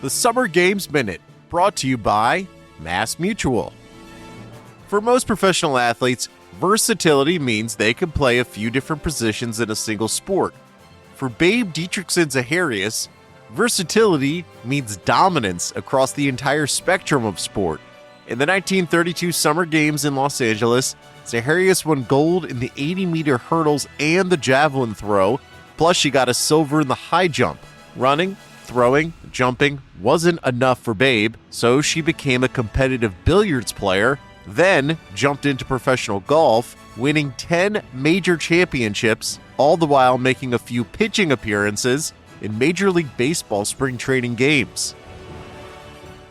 The Summer Games Minute, brought to you by Mass Mutual. For most professional athletes, versatility means they can play a few different positions in a single sport. For Babe Dietrichson-Zaharias, versatility means dominance across the entire spectrum of sport. In the 1932 Summer Games in Los Angeles, Zaharias won gold in the 80-meter hurdles and the javelin throw, plus she got a silver in the high jump. Running, throwing, jumping wasn't enough for Babe, so she became a competitive billiards player, then jumped into professional golf, winning 10 major championships, all the while making a few pitching appearances in Major League Baseball spring training games.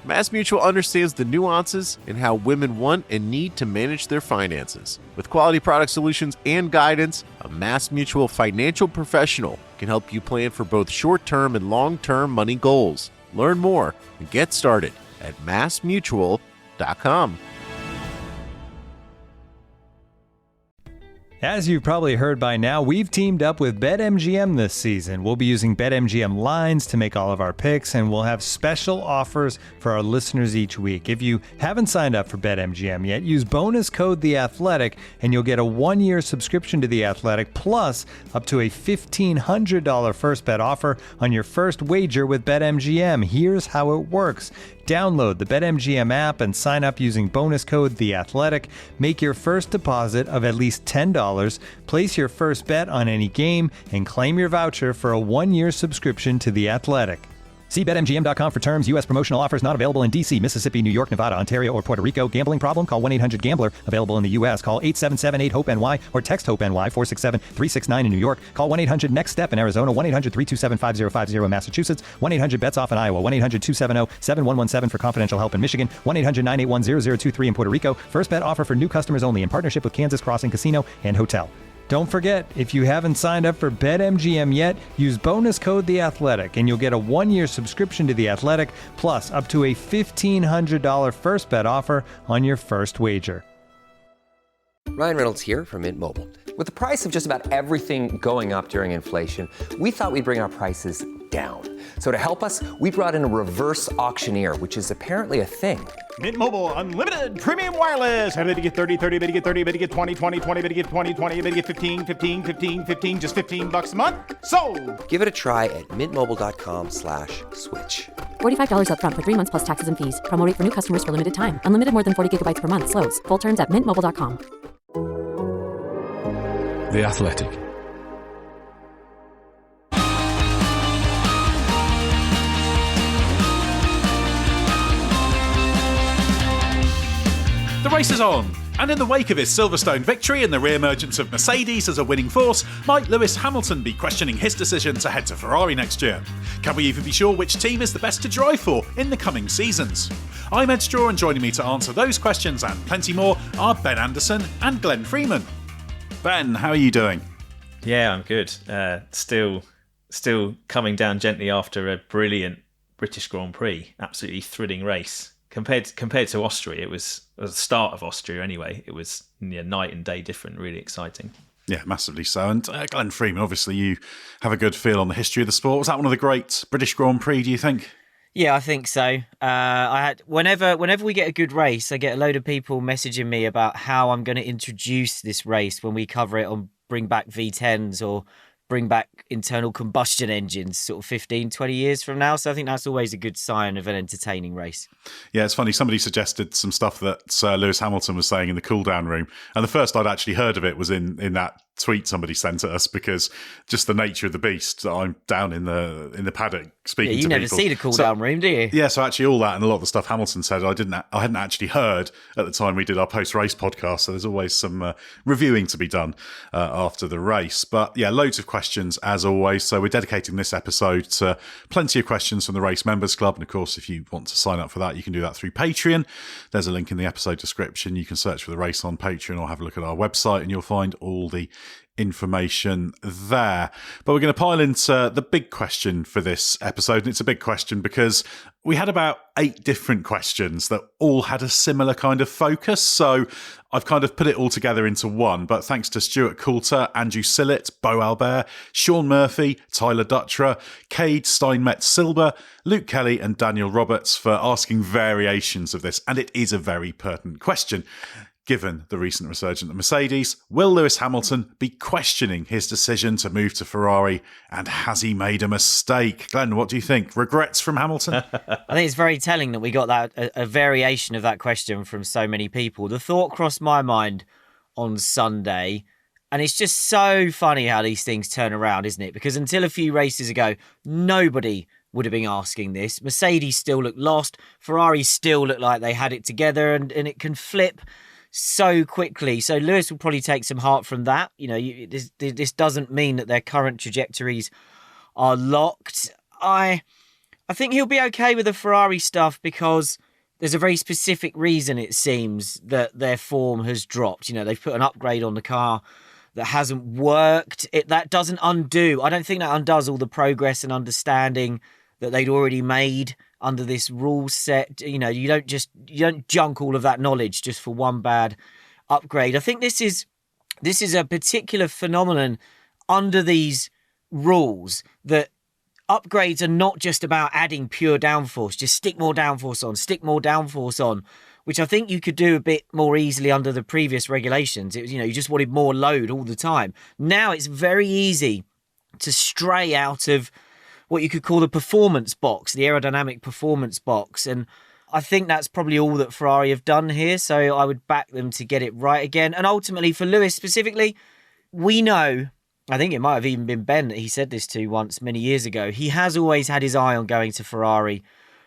Mass Mutual understands the nuances in how women want and need to manage their finances. With quality product solutions and guidance, a Mass Mutual financial professional can help you plan for both short-term and long-term money goals. Learn more and get started at massmutual.com. As you've probably heard by now, we've teamed up with BetMGM this season. We'll be using BetMGM lines to make all of our picks, and we'll have special offers for our listeners each week. If you haven't signed up for BetMGM yet, use bonus code The Athletic, and you'll get a 1-year subscription to The Athletic, plus up to a $1,500 first bet offer on your first wager with BetMGM. Here's how it works. Download the BetMGM app and sign up using bonus code The Athletic. Make your first deposit of at least $10. Place your first bet on any game and claim your voucher for a 1-year subscription to The Athletic. See BetMGM.com for terms. U.S. promotional offers not available in D.C., Mississippi, New York, Nevada, Ontario, or Puerto Rico. Gambling problem? Call 1-800-GAMBLER. Available in the U.S. Call 877-8-HOPE-NY or text HOPE-NY 467-369 in New York. Call 1-800-NEXT-STEP in Arizona. 1-800-327-5050 in Massachusetts. 1-800-BETS-OFF in Iowa. 1-800-270-7117 for confidential help in Michigan. 1-800-981-0023 in Puerto Rico. First bet offer for new customers only in partnership with Kansas Crossing Casino and Hotel. Don't forget, if you haven't signed up for BetMGM yet, use bonus code The Athletic, and you'll get a 1-year subscription to The Athletic, plus up to a $1,500 first bet offer on your first wager. Ryan Reynolds here from Mint Mobile. With the price of just about everything going up during inflation, we thought we'd bring our prices down. So to help us, we brought in a reverse auctioneer, which is apparently a thing. Mint Mobile Unlimited Premium Wireless. How to get 30, 30, bit to get 30, bit to get 20, 20, 20, bit to get 20, 20, bit to get 15, 15, 15, 15, just $15 a month? Sold! Give it a try at mintmobile.com/switch. $45 up front for 3 months plus taxes and fees. Promo rate for new customers for limited time. Unlimited more than 40 gigabytes per month. Slows full terms at mintmobile.com. The Athletic. The race is on, and in the wake of his Silverstone victory and the re-emergence of Mercedes as a winning force, might Lewis Hamilton be questioning his decision to head to Ferrari next year? Can we even be sure which team is the best to drive for in the coming seasons? I'm Edd Straw, and joining me to answer those questions and plenty more are Ben Anderson and Glenn Freeman. Ben, how are you doing? Yeah, I'm good. Still coming down gently after a brilliant British Grand Prix. Absolutely thrilling race. Compared to Austria, it was the start of Austria anyway. It was night and day different, really exciting. Yeah, massively so. And Glenn Freeman, obviously you have a good feel on the history of the sport. Was that one of the great British Grand Prix, do you think? Yeah, I think so. Whenever we get a good race, I get a load of people messaging me about how I'm going to introduce this race when we cover it on Bring Back V10s or Bring Back Internal Combustion Engines sort of 15, 20 years from now. So I think that's always a good sign of an entertaining race. Yeah, it's funny. Somebody suggested some stuff that Lewis Hamilton was saying in the cool-down room. And the first I'd actually heard of it was in that tweet somebody sent at us, because just the nature of the beast. I'm down in the paddock speaking to people. You never see the cool-down room, do you? Yeah, so actually all that and a lot of the stuff Hamilton said, I hadn't actually heard at the time we did our post-race podcast. So there's always some reviewing to be done after the race. But yeah, loads of questions as always. So we're dedicating this episode to plenty of questions from the Race Members Club. And of course, if you want to sign up for that, you can do that through Patreon. There's a link in the episode description. You can search for the race on Patreon or have a look at our website and you'll find all the information there. But we're going to pile into the big question for this episode, and it's a big question because we had about 8 different questions that all had a similar kind of focus, so I've kind of put it all together into one, but thanks to Stuart Coulter, Andrew Sillett, Bo Albert, Sean Murphy, Tyler Duttra, Cade Steinmetz-Silber, Luke Kelly and Daniel Roberts for asking variations of this, and it is a very pertinent question. Given the recent resurgence of Mercedes, will Lewis Hamilton be questioning his decision to move to Ferrari, and has he made a mistake? Glenn, what do you think? Regrets from Hamilton? I think it's very telling that we got that a variation of that question from so many people. The thought crossed my mind on Sunday, and it's just so funny how these things turn around, isn't it? Because until a few races ago, nobody would have been asking this. Mercedes still looked lost. Ferrari still looked like they had it together, and it can flip so quickly. So Lewis will probably take some heart from that. You know, this doesn't mean that their current trajectories are locked. I think he'll be okay with the Ferrari stuff because there's a very specific reason, it seems, that their form has dropped. You know, they've put an upgrade on the car that hasn't worked. That doesn't undo. I don't think that undoes all the progress and understanding that they'd already made under this rule set. You know, you don't junk all of that knowledge just for one bad upgrade. I think this is a particular phenomenon under these rules, that upgrades are not just about adding pure downforce, just stick more downforce on, which I think you could do a bit more easily under the previous regulations. It was, you know, you just wanted more load all the time. Now it's very easy to stray out of what you could call the performance box, the aerodynamic performance box. And I think that's probably all that Ferrari have done here. So I would back them to get it right again. And ultimately for Lewis specifically, we know, I think it might have even been Ben that he said this to once many years ago, he has always had his eye on going to Ferrari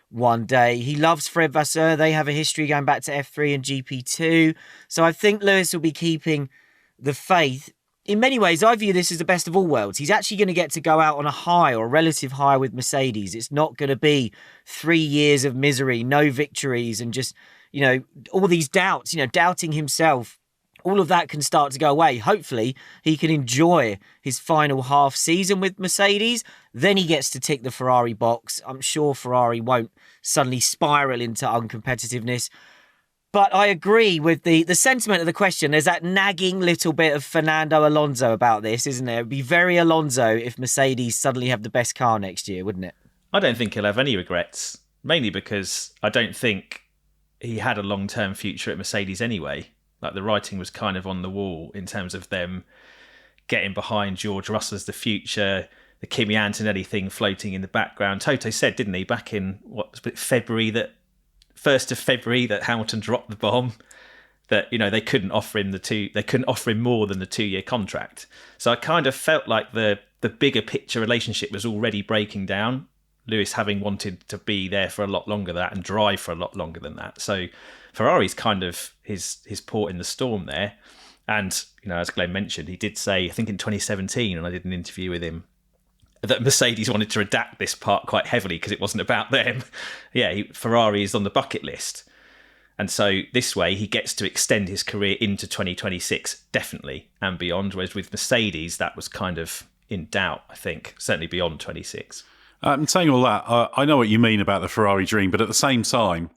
one day. He loves Fred Vasseur. They have a history going back to F3 and GP2. So I think Lewis will be keeping the faith. In many ways, I view this as the best of all worlds. He's actually going to get to go out on a high or a relative high with Mercedes. It's not going to be 3 years of misery, no victories, and just, you know, all these doubts, you know, doubting himself. All of that can start to go away. Hopefully, he can enjoy his final half season with Mercedes. Then he gets to tick the Ferrari box. I'm sure Ferrari won't suddenly spiral into uncompetitiveness. But I agree with the sentiment of the question. There's that nagging little bit of Fernando Alonso about this, isn't there? It'd be very Alonso if Mercedes suddenly have the best car next year, wouldn't it? I don't think he'll have any regrets, mainly because I don't think he had a long-term future at Mercedes anyway. Like, the writing was kind of on the wall in terms of them getting behind George Russell as the future, the Kimi Antonelli thing floating in the background. Toto said, didn't he, back in February, that 1st of February, that Hamilton dropped the bomb, that, you know, they couldn't offer him more than the 2-year contract. So I kind of felt like the bigger picture relationship was already breaking down, Lewis having wanted to be there for a lot longer than that and drive for a lot longer than that. So Ferrari's kind of his port in the storm there. And, you know, as Glenn mentioned, he did say, I think in 2017, and I did an interview with him, that Mercedes wanted to redact this part quite heavily because it wasn't about them. Yeah, Ferrari is on the bucket list. And so this way he gets to extend his career into 2026, definitely, and beyond. Whereas with Mercedes, that was kind of in doubt, I think, certainly beyond 26. Saying all that, I know what you mean about the Ferrari dream, but at the same time,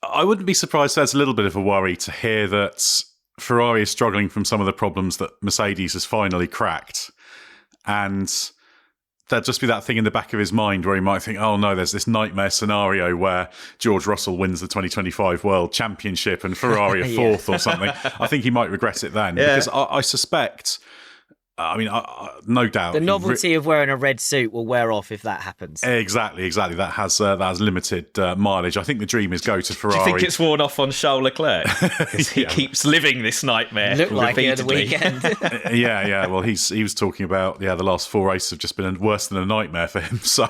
I wouldn't be surprised there's a little bit of a worry to hear that Ferrari is struggling from some of the problems that Mercedes has finally cracked. And there'd just be that thing in the back of his mind where he might think, oh no, there's this nightmare scenario where George Russell wins the 2025 World Championship and Ferrari are fourth or something. I think he might regret it then. Because I suspect, I mean, no doubt, the novelty of wearing a red suit will wear off if that happens. Exactly. That has limited mileage. I think the dream is go to Ferrari. Do you think it's worn off on Charles Leclerc? Because he keeps living this nightmare. Looked like it at the weekend. Yeah. Well, he was talking about the last 4 races have just been worse than a nightmare for him. So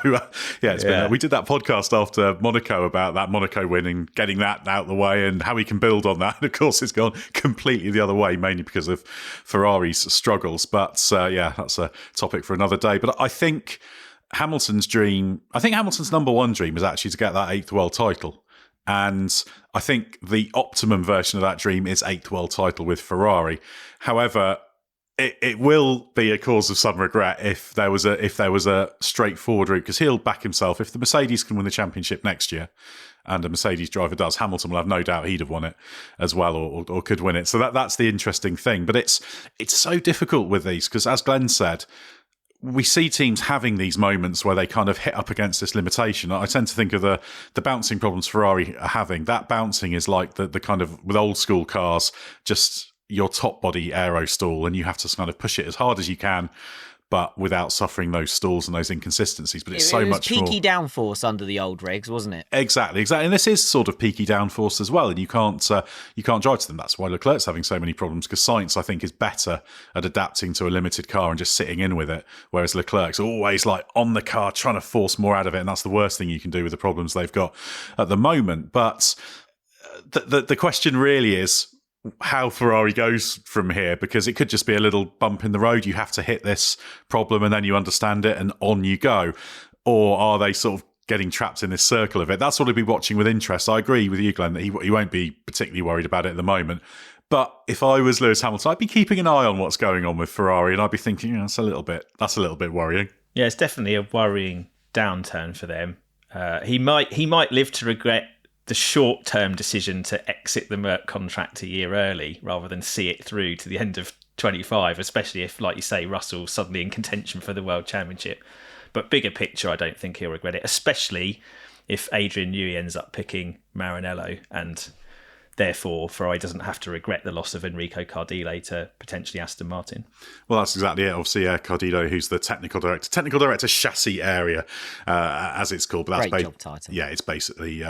it's been. We did that podcast after Monaco about that Monaco win and getting that out of the way and how he can build on that. And of course, it's gone completely the other way, mainly because of Ferrari's struggles. But that's a topic for another day. But I think Hamilton's number one dream is actually to get that 8th world title. And I think the optimum version of that dream is 8th world title with Ferrari. However, It will be a cause of some regret if there was a straightforward route, because he'll back himself. If the Mercedes can win the championship next year, and a Mercedes driver does, Hamilton will have no doubt he'd have won it as well, or could win it. So that's the interesting thing. But it's so difficult with these, because as Glenn said, we see teams having these moments where they kind of hit up against this limitation. I tend to think of the bouncing problems Ferrari are having. That bouncing is like the kind of, with old school cars, just your top body aero stall, and you have to kind of push it as hard as you can, but without suffering those stalls and those inconsistencies. But it's so much more peaky downforce under the old regs, wasn't it? Exactly. And this is sort of peaky downforce as well, and you can't drive to them. That's why Leclerc's having so many problems, because Sainz, I think, is better at adapting to a limited car and just sitting in with it, whereas Leclerc's always like on the car trying to force more out of it, and that's the worst thing you can do with the problems they've got at the moment. But the question really is how Ferrari goes from here, because it could just be a little bump in the road. You have to hit this problem and then you understand it and on you go. Or are they sort of getting trapped in this circle of it? That's what I'd be watching with interest. I agree with you, Glenn, that he won't be particularly worried about it at the moment. But if I was Lewis Hamilton, I'd be keeping an eye on what's going on with Ferrari, and I'd be thinking, that's a little bit worrying. Yeah, it's definitely a worrying downturn for them. He might live to regret the short-term decision to exit the Merc contract a year early rather than see it through to the end of 25, especially if, like you say, Russell's suddenly in contention for the World Championship. But bigger picture, I don't think he'll regret it, especially if Adrian Newey ends up picking Maranello, and therefore Ferrari doesn't have to regret the loss of Enrico Cardile to potentially Aston Martin. Well, that's exactly it. Obviously, Cardile, who's the technical director chassis area, as it's called. But that's great job title. Yeah, it's basically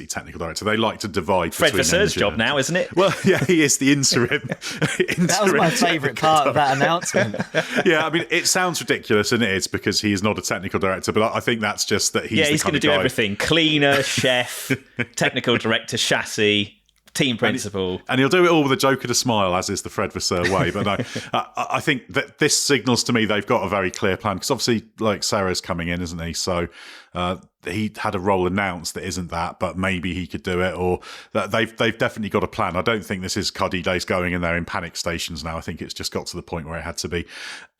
technical director. They like to divide Fred between Vasseur's job now, isn't it? Well, yeah, he is the interim. That was my favourite part of that announcement. Yeah, I mean, it sounds ridiculous, and it is, because he is not a technical director. But I think that's just that he's going to do everything: cleaner, chef, technical director, chassis, team principal. And he'll do it all with a joke and a smile, as is the Fred Vasseur way. But no, I think that this signals to me they've got a very clear plan, because obviously, like, Sarah's coming in, isn't he? So he had a role announced that isn't that, but maybe he could do it, or that they've definitely got a plan. I don't think this is Cardile's going in there in panic stations now. I think it's just got to the point where it had to be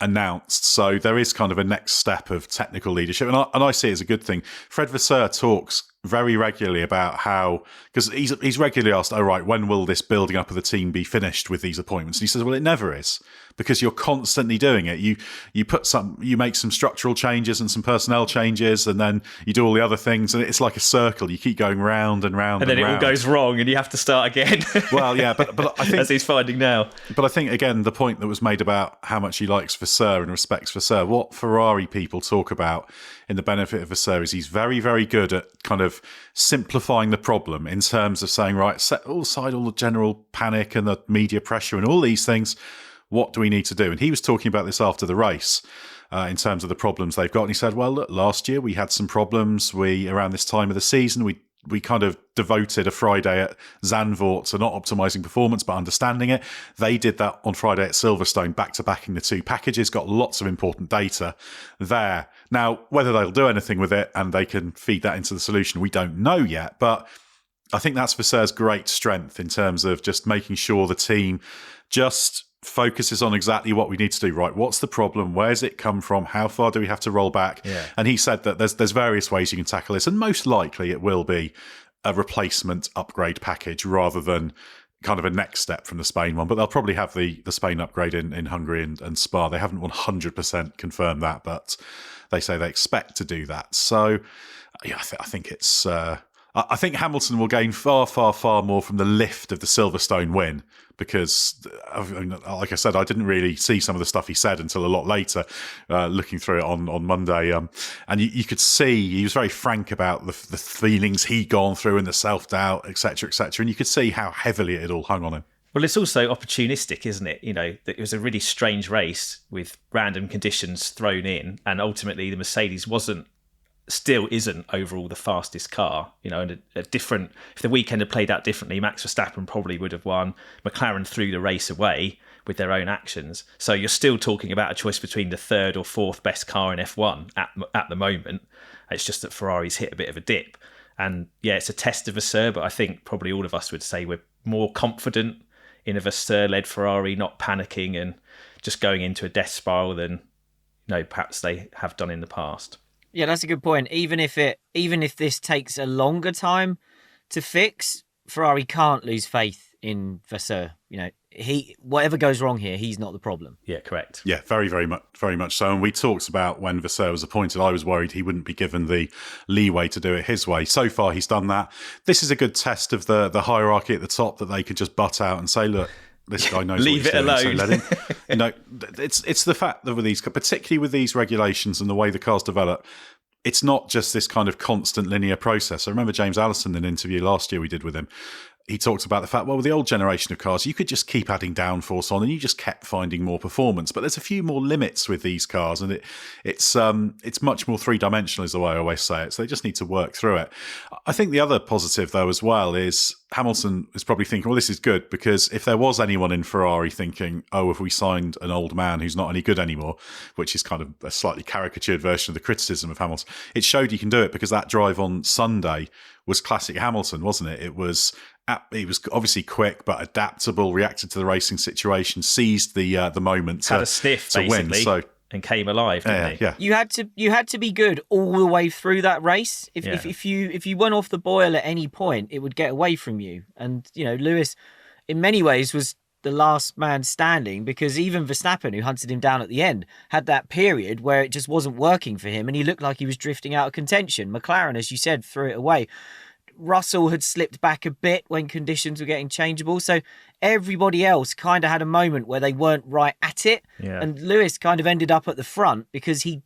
announced. So there is kind of a next step of technical leadership, and I see it as a good thing. Fred Vasseur talks very regularly about how, because he's regularly asked, all right, when will this building up of the team be finished with these appointments? And he says, well, it never is, because you're constantly doing it. You make some structural changes and some personnel changes, and then you do all the other things, and it's like a circle. You keep going round and round, and then round. It all goes wrong, and you have to start again. Well, yeah, but I think, as he's finding now. But I think, again, the point that was made about how much he likes Vasseur and respects Vasseur, what Ferrari people talk about in the benefit of Vasseur is he's very, very good at kind of simplifying the problem in terms of saying, right, set aside all the general panic and the media pressure and all these things. What do we need to do? And he was talking about this after the race in terms of the problems they've got. And he said, well, look, last year we had some problems. Around this time of the season, we kind of devoted a Friday at Zandvoort to not optimizing performance, but understanding it. They did that on Friday at Silverstone, back-to-backing the two packages, got lots of important data there. Now, whether they'll do anything with it and they can feed that into the solution, we don't know yet. But I think that's Vasseur's great strength in terms of just making sure the team just focuses on exactly what we need to do. Right, what's the problem? Where's it come from? How far do we have to roll back? Yeah. And he said that there's various ways you can tackle this, and most likely it will be a replacement upgrade package rather than kind of a next step from the Spain one. But they'll probably have the Spain upgrade in Hungary and Spa. They haven't 100% confirmed that, but they say they expect to do that. So yeah, I think it's I think Hamilton will gain far, far, far more from the lift of the Silverstone win, because, like I said, I didn't really see some of the stuff he said until a lot later, looking through it on Monday. And you could see he was very frank about the feelings he'd gone through and the self-doubt, etc., etc. And you could see how heavily it all hung on him. Well, it's also opportunistic, isn't it? You know, it was a really strange race with random conditions thrown in, and ultimately the Mercedes still isn't overall the fastest car, you know, and a different, if the weekend had played out differently, Max Verstappen probably would have won. McLaren threw the race away with their own actions. So you're still talking about a choice between the third or fourth best car in F1 at the moment. It's just that Ferrari's hit a bit of a dip. And yeah, it's a test of Vasseur, but I think probably all of us would say we're more confident in a Vasseur-led Ferrari, not panicking and just going into a death spiral than perhaps they have done in the past. Yeah, that's a good point. Even if this takes a longer time to fix, Ferrari can't lose faith in Vasseur. Whatever goes wrong here, he's not the problem. Yeah, correct. Yeah, very much so. And we talked about when Vasseur was appointed, I was worried he wouldn't be given the leeway to do it his way. So far, he's done that. This is a good test of the hierarchy at the top, that they could just butt out and say, look, this guy knows leave what he's it doing, alone. so let him. It's the fact that with these, particularly with these regulations and the way the cars develop, it's not just this kind of constant linear process. I remember James Allison in an interview last year we did with him. He talked about the fact, well, with the old generation of cars, you could just keep adding downforce on and you just kept finding more performance. But there's a few more limits with these cars, and it's much more three-dimensional is the way I always say it. So they just need to work through it. I think the other positive, though, as well, is Hamilton is probably thinking, well, this is good, because if there was anyone in Ferrari thinking, oh, if we signed an old man who's not any good anymore, which is kind of a slightly caricatured version of the criticism of Hamilton, it showed you can do it, because that drive on Sunday was classic Hamilton, wasn't it? It was obviously quick but adaptable, reacted to the racing situation, seized the moment had a sniff to basically, win. So and came alive, didn't he? Yeah. You had to be good all the way through that race. If you went off the boil at any point, it would get away from you. And Lewis, in many ways, was the last man standing, because even Verstappen, who hunted him down at the end, had that period where it just wasn't working for him and he looked like he was drifting out of contention. McLaren, as you said, threw it away. Russell had slipped back a bit when conditions were getting changeable. So everybody else kind of had a moment where they weren't right at it. Yeah. And Lewis kind of ended up at the front because he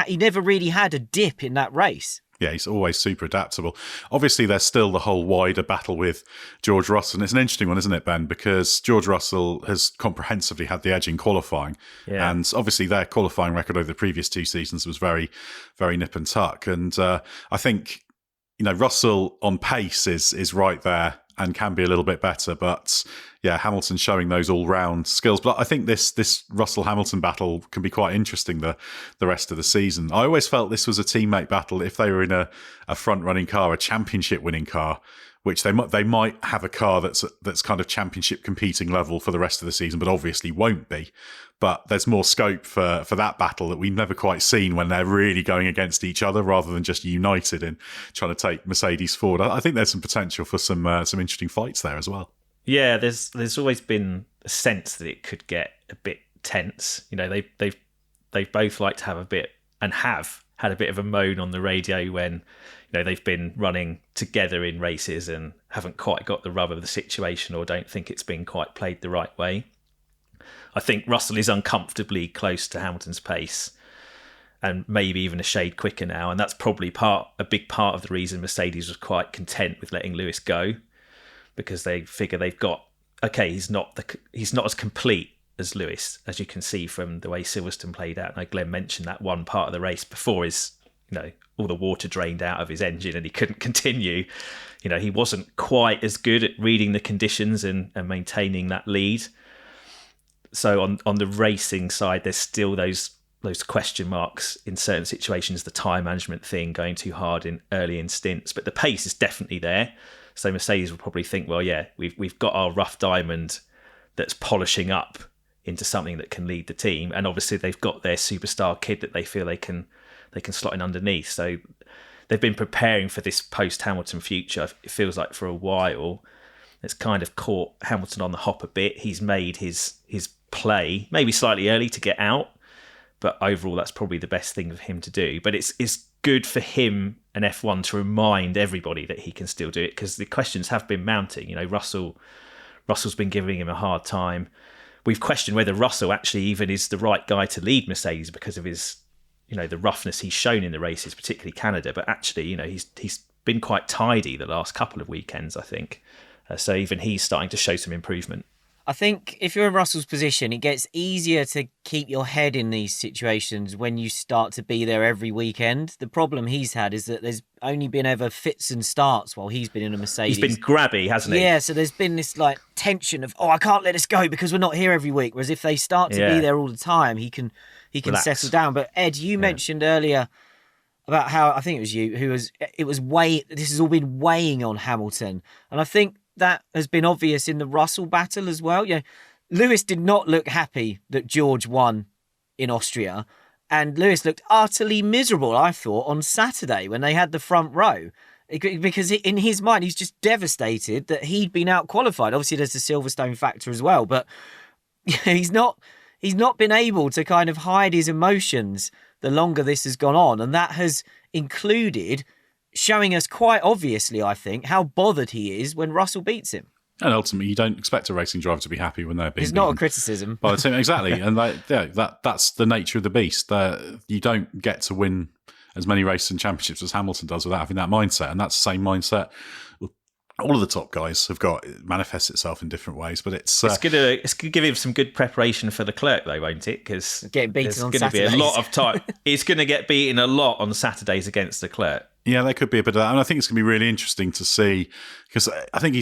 never really had a dip in that race. Yeah, he's always super adaptable. Obviously, there's still the whole wider battle with George Russell. And it's an interesting one, isn't it, Ben? Because George Russell has comprehensively had the edge in qualifying. Yeah. And obviously, their qualifying record over the previous two seasons was very, very nip and tuck. And I think, Russell on pace is right there and can be a little bit better. But yeah, Hamilton showing those all-round skills. But I think this Russell-Hamilton battle can be quite interesting the rest of the season. I always felt this was a teammate battle if they were in a front-running car, a championship-winning car, which they might have a car that's kind of championship competing level for the rest of the season, but obviously won't be. But there's more scope for that battle that we've never quite seen when they're really going against each other rather than just united in trying to take Mercedes forward. I think there's some potential for some interesting fights there as well. Yeah, there's always been a sense that it could get a bit tense. They've both liked to have a bit, and have had a bit of a moan on the radio when they've been running together in races and haven't quite got the rub of the situation, or don't think it's been quite played the right way. I think Russell is uncomfortably close to Hamilton's pace, and maybe even a shade quicker now, and that's probably a big part of the reason Mercedes was quite content with letting Lewis go, because they figure they've got, okay, he's not as complete as Lewis, as you can see from the way Silverstone played out. And Glenn mentioned that one part of the race before all the water drained out of his engine and he couldn't continue. He wasn't quite as good at reading the conditions and maintaining that lead. So on the racing side, there's still those question marks in certain situations, the time management thing, going too hard in stints, but the pace is definitely there. So Mercedes will probably think, well, yeah, we've got our rough diamond that's polishing up into something that can lead the team, and obviously they've got their superstar kid that they feel they can slot in underneath. So they've been preparing for this post-Hamilton future. It feels like for a while. It's kind of caught Hamilton on the hop a bit. He's made his play maybe slightly early to get out, but overall that's probably the best thing for him to do. But it's good for him and F1 to remind everybody that he can still do it, because the questions have been mounting. Russell's been giving him a hard time. We've questioned whether Russell actually even is the right guy to lead Mercedes because of his, the roughness he's shown in the races, particularly Canada. But actually, he's been quite tidy the last couple of weekends, I think. So even he's starting to show some improvement. I think if you're in Russell's position, it gets easier to keep your head in these situations when you start to be there every weekend. The problem he's had is that there's only been ever fits and starts while he's been in a Mercedes. He's been grabby, hasn't he? Yeah, so there's been this tension of, I can't let us go because we're not here every week. Whereas if they start to be there all the time, he can Relax. settle down. But Ed, you mentioned earlier about how, I think it was you, this has all been weighing on Hamilton. And I think that has been obvious in the Russell battle as well. Lewis did not look happy that George won in Austria. And Lewis looked utterly miserable, I thought, on Saturday when they had the front row. Because in his mind, he's just devastated that he'd been out-qualified. Obviously, there's the Silverstone factor as well. But he's not been able to kind of hide his emotions the longer this has gone on. And that has included showing us quite obviously, I think, how bothered he is when Russell beats him. And ultimately, you don't expect a racing driver to be happy when they're being It's not a criticism. by the team. Exactly. And that's the nature of the beast. You don't get to win as many races and championships as Hamilton does without having that mindset. And that's the same mindset all of the top guys have got. It manifests itself in different ways, but it's gonna give him some good preparation for the clerk, though, won't it? Because getting beaten on Saturdays. Saturdays. Be a lot of time. It's going to get beaten a lot on Saturdays against the clerk. Yeah, there could be a bit of that. And I think it's going to be really interesting to see, because I think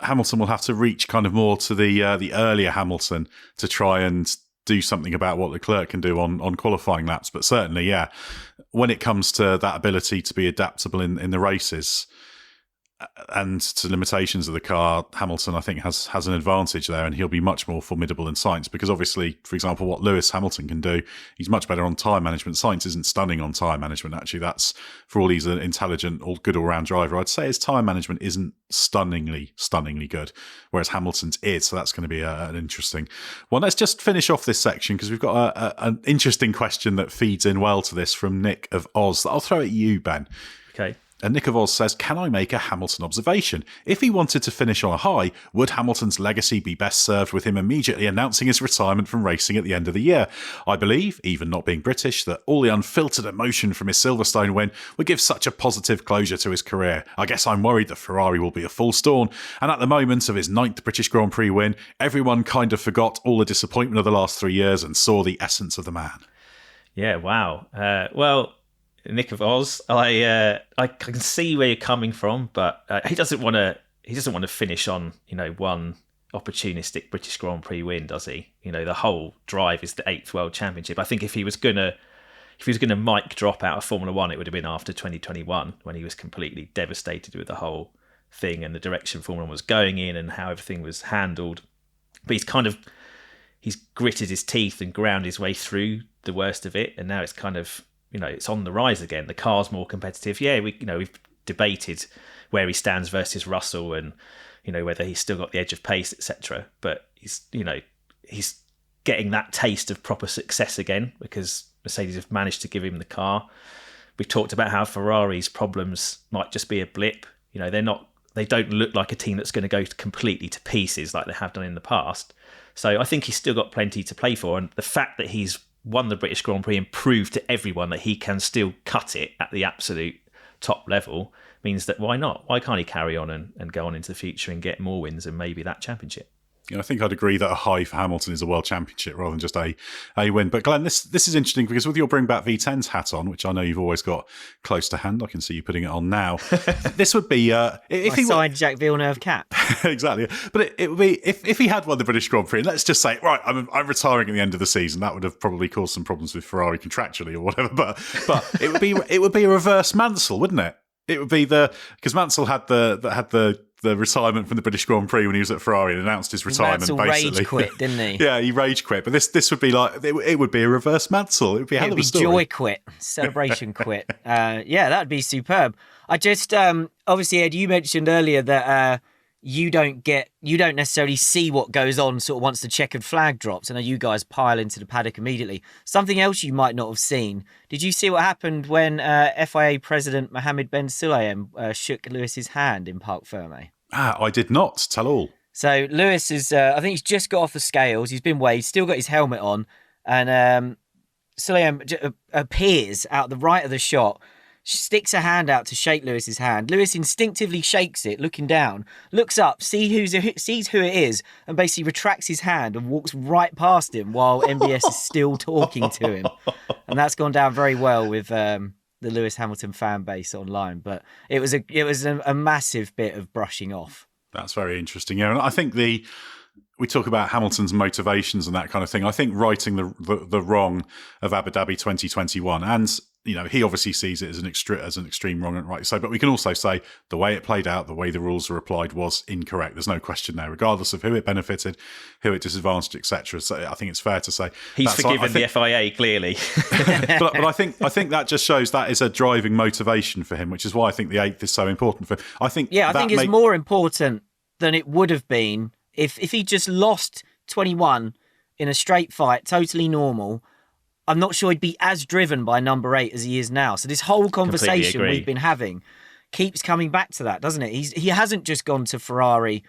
Hamilton will have to reach kind of more to the earlier Hamilton to try and do something about what Leclerc can do on qualifying laps. But certainly, yeah, when it comes to that ability to be adaptable in the races and to limitations of the car, Hamilton, I think, has an advantage there, and he'll be much more formidable than Sainz, because obviously, for example, what Lewis Hamilton can do, he's much better on tyre management. Sainz isn't stunning on tyre management, actually. That's, for all he's an intelligent, good all-round driver, I'd say his tyre management isn't stunningly good, whereas Hamilton's is, so that's going to be an interesting one. Let's just finish off this section, because we've got an interesting question that feeds in well to this from Nick of Oz. I'll throw it at you, Ben. Okay. And Nick of Oz says, can I make a Hamilton observation? If he wanted to finish on a high, would Hamilton's legacy be best served with him immediately announcing his retirement from racing at the end of the year? I believe, even not being British, that all the unfiltered emotion from his Silverstone win would give such a positive closure to his career. I guess I'm worried that Ferrari will be a full storm, and at the moment of his 9th British Grand Prix win, everyone kind of forgot all the disappointment of the last 3 years and saw the essence of the man. Yeah, wow. Well, Nick of Oz, I can see where you're coming from, but he doesn't want to finish on one opportunistic British Grand Prix win, does he? The whole drive is the 8th World Championship. I think if he was gonna mic drop out of Formula One, it would have been after 2021, when he was completely devastated with the whole thing and the direction Formula One was going in and how everything was handled. But he's gritted his teeth and ground his way through the worst of it, and now it's kind of, it's on the rise again. The car's more competitive. Yeah, we've debated where he stands versus Russell, and whether he's still got the edge of pace, etc. But he's getting that taste of proper success again, because Mercedes have managed to give him the car. We've talked about how Ferrari's problems might just be a blip. They don't look like a team that's going to go completely to pieces like they have done in the past. So I think he's still got plenty to play for, and the fact that he's won the British Grand Prix and proved to everyone that he can still cut it at the absolute top level means that why not? Why can't he carry on and go on into the future and get more wins and maybe that championship? I think I'd agree that a high for Hamilton is a world championship rather than just a win. But Glenn, this is interesting, because with your Bring Back V10's hat on, which I know you've always got close to hand, I can see you putting it on now. This would be if he signed Jacques Villeneuve cap. Exactly, but it would be if he had won the British Grand Prix. And let's just say, right, I'm retiring at the end of the season. That would have probably caused some problems with Ferrari contractually or whatever. But it would be a reverse Mansell, wouldn't it? It would be because Mansell had the retirement from the British Grand Prix when he was at Ferrari and announced his retirement. Mansell basically rage quit, didn't he? Yeah, he rage quit. But this would be like it would be a reverse Mansell. It would be a hell of a story. Joy quit, celebration quit. Yeah, that'd be superb. I just obviously, Ed, you mentioned earlier that you don't necessarily see what goes on sort of once the checkered flag drops. I know you guys pile into the paddock immediately. Something else you might not have seen. Did you see what happened when FIA President Mohammed Ben Sulayem shook Lewis's hand in Parc Fermé? I did not. Tell all. So Lewis is, I think he's just got off the scales. He's been weighed, still got his helmet on. And Sulayem appears out the right of the shot, sticks a hand out to shake Lewis's hand. Lewis instinctively shakes it, looking down, looks up, sees who it is, and basically retracts his hand and walks right past him while MBS is still talking to him. And that's gone down very well with the Lewis Hamilton fan base online. But it was a massive bit of brushing off. That's very interesting. Yeah, and I think we talk about Hamilton's motivations and that kind of thing. I think righting the wrong of Abu Dhabi 2021 and he obviously sees it as an extreme wrong and right. So, but we can also say the way it played out, the way the rules were applied was incorrect. There's no question there, regardless of who it benefited, who it disadvantaged, etc. So I think it's fair to say he's forgiven the FIA clearly. but I think that just shows that is a driving motivation for him, which is why I think the 8th is so important for him. I think it's more important than it would have been if he just lost 21 in a straight fight, totally normal. I'm not sure he'd be as driven by number 8 as he is now. So this whole conversation we've been having keeps coming back to that, doesn't it? He hasn't just gone to Ferrari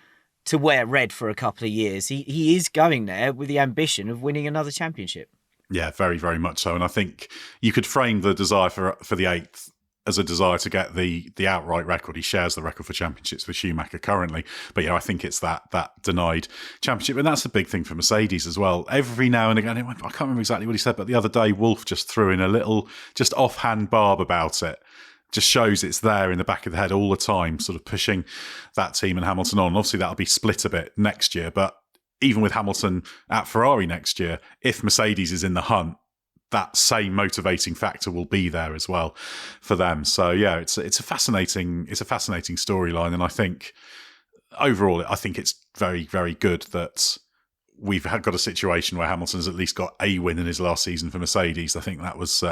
to wear red for a couple of years. He is going there with the ambition of winning another championship. Yeah, very, very much so. And I think you could frame the desire for the 8th as a desire to get the outright record. He shares the record for championships with Schumacher currently. But I think it's that denied championship. And that's the big thing for Mercedes as well. Every now and again, I can't remember exactly what he said, but the other day, Wolf just threw in a little, just offhand barb about it. Just shows it's there in the back of the head all the time, sort of pushing that team and Hamilton on. Obviously, that'll be split a bit next year. But even with Hamilton at Ferrari next year, if Mercedes is in the hunt, that same motivating factor will be there as well for them. So yeah, it's a fascinating storyline, and I think overall, I think it's very, very good that we've got a situation where Hamilton's at least got a win in his last season for Mercedes. I think that was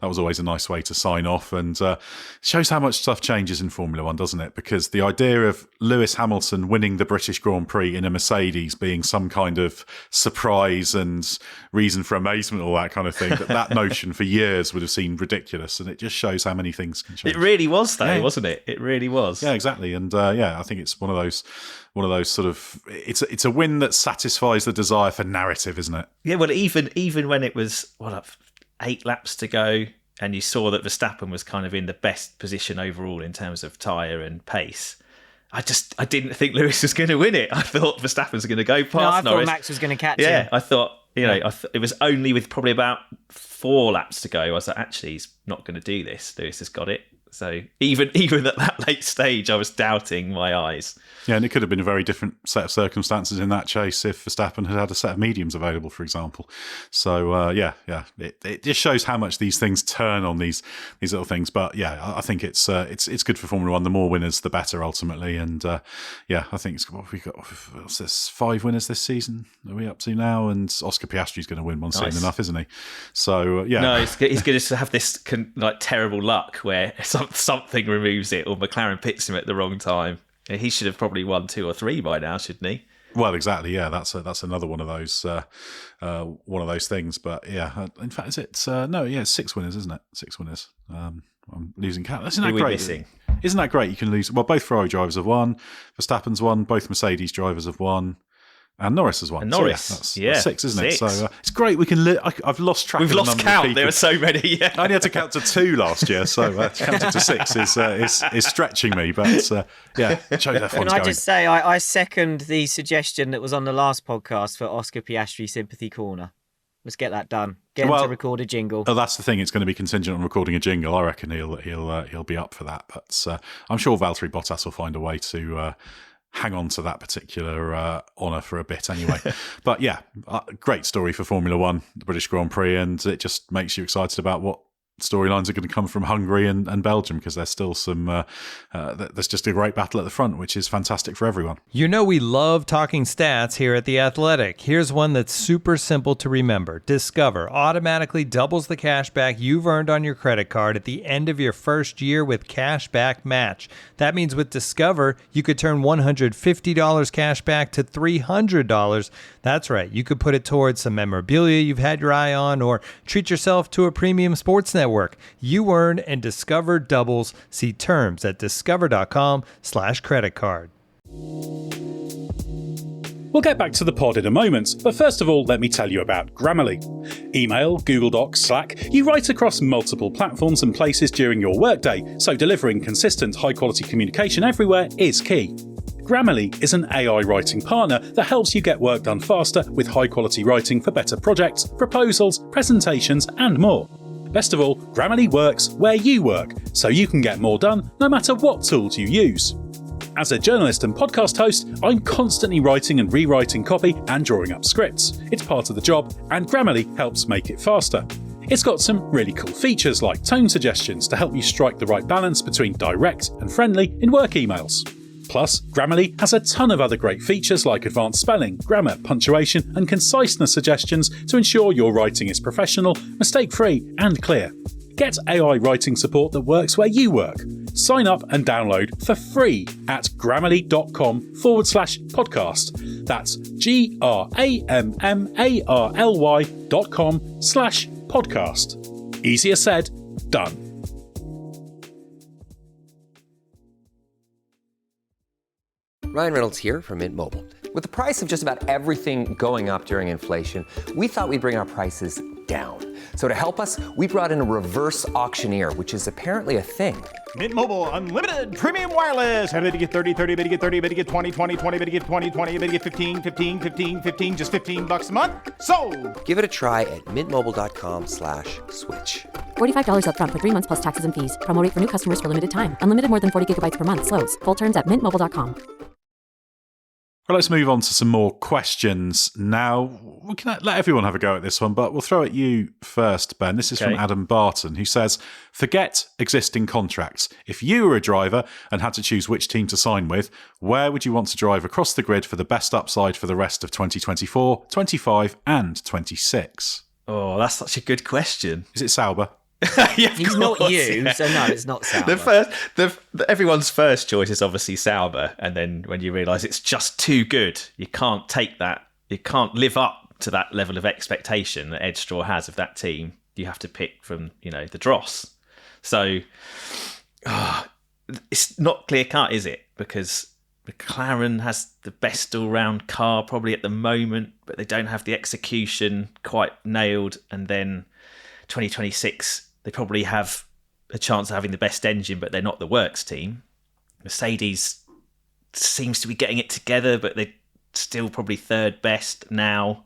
always a nice way to sign off, and shows how much stuff changes in Formula One, doesn't it? Because the idea of Lewis Hamilton winning the British Grand Prix in a Mercedes being some kind of surprise and reason for amazement, all that kind of thing, that notion for years would have seemed ridiculous, and it just shows how many things can change. It really was, though, wasn't it? It really was. Yeah, exactly. And I think it's one of those sort of, it's a win that satisfies the desire for narrative, isn't it? Yeah, well, even when it was 8 laps to go, and you saw that Verstappen was kind of in the best position overall in terms of tyre and pace, I didn't think Lewis was going to win it. I thought Verstappen was going to go past Norris. I thought Max was going to catch him. Yeah, I thought, it was only with probably about 4 laps to go, I was like, actually, he's not going to do this. Lewis has got it. So even at that late stage, I was doubting my eyes. Yeah, and it could have been a very different set of circumstances in that chase if Verstappen had a set of mediums available, for example. So it just shows how much these things turn on these little things. But yeah, I think it's good for Formula One. The more winners, the better ultimately. And I think what's this, 5 winners this season? Are we up to now? And Oscar Piastri's going to win one soon enough, isn't he? So no, he's going to have this terrible luck where something removes it, or McLaren picks him at the wrong time. He should have probably won 2 or 3 by now, shouldn't he? Well, exactly. Yeah, that's another one of those things. But yeah, in fact, is it? No, yeah, it's 6 winners, isn't it? 6 winners. I'm losing count. Isn't that great? Missing? Isn't that great? You can lose. Well, both Ferrari drivers have won. Verstappen's won. Both Mercedes drivers have won. And Norris has won. And Norris, so that's 6, isn't it? So it's great. We can. I've lost track. We've of the lost number count. Of people. There are so many. Yeah, I only had to count to 2 last year, so counting to 6 is stretching me. But it shows how fun's Can I going. just say, I second the suggestion that was on the last podcast for Oscar Piastri Sympathy Corner. Let's get that done. Get him to record a jingle. Oh, that's the thing. It's going to be contingent on recording a jingle. I reckon he'll be up for that. But I'm sure Valtteri Bottas will find a way to hang on to that particular honour for a bit anyway. But yeah, great story for Formula One, the British Grand Prix, and it just makes you excited about what storylines are going to come from Hungary and Belgium, because there's still some there's just a great battle at the front, which is fantastic for everyone. You know we love talking stats here at The Athletic. Here's one that's super simple to remember. Discover automatically doubles the cash back you've earned on your credit card at the end of your first year with Cash Back Match. That means with Discover, you could turn $150 cash back to $300. That's right. You could put it towards some memorabilia you've had your eye on, or treat yourself to a premium sports network. You earn and Discover doubles. See terms at discover.com/credit card. We'll get back to the pod in a moment, but first of all, let me tell you about Grammarly. Email, Google Docs, Slack, you write across multiple platforms and places during your workday, so delivering consistent, high-quality communication everywhere is key. Grammarly is an AI writing partner that helps you get work done faster with high-quality writing for better projects, proposals, presentations, and more. Best of all, Grammarly works where you work, so you can get more done no matter what tools you use. As a journalist and podcast host, I'm constantly writing and rewriting copy and drawing up scripts. It's part of the job, and Grammarly helps make it faster. It's got some really cool features like tone suggestions to help you strike the right balance between direct and friendly in work emails. Plus, Grammarly has a ton of other great features like advanced spelling, grammar, punctuation, and conciseness suggestions to ensure your writing is professional, mistake-free, and clear. Get AI writing support that works where you work. Sign up and download for free at grammarly.com/podcast. That's GRAMMARLY.com/podcast. Easier said, done. Ryan Reynolds here from Mint Mobile. With the price of just about everything going up during inflation, we thought we'd bring our prices down. So to help us, we brought in a reverse auctioneer, which is apparently a thing. Mint Mobile Unlimited Premium Wireless. How to get 30, 30, bit to get 30, bit to get 20, 20, 20, bit to get 20, 20, bit to get 15, 15, 15, 15, just $15 a month? Sold! Give it a try at mintmobile.com/switch. $45 up front for 3 months plus taxes and fees. Promo rate for new customers for limited time. Unlimited more than 40 gigabytes per month. Slows full terms at mintmobile.com. Well, let's move on to some more questions now. We can let everyone have a go at this one, but we'll throw at you first, Ben. This is from Adam Barton, who says, forget existing contracts. If you were a driver and had to choose which team to sign with, where would you want to drive across the grid for the best upside for the rest of 2024, 25 and 26? Oh, that's such a good question. Is it Sauber? Yeah, He's not you, so no, it's not Sauber. Everyone's first choice is obviously Sauber, and then when you realise it's just too good, you can't take that. You can't live up to that level of expectation that Edd Straw has of that team. You have to pick from, the dross. So it's not clear cut, is it? Because McLaren has the best all-round car probably at the moment, but they don't have the execution quite nailed. And then 2026. They probably have a chance of having the best engine, but they're not the works team. Mercedes seems to be getting it together, but they're still probably third best now.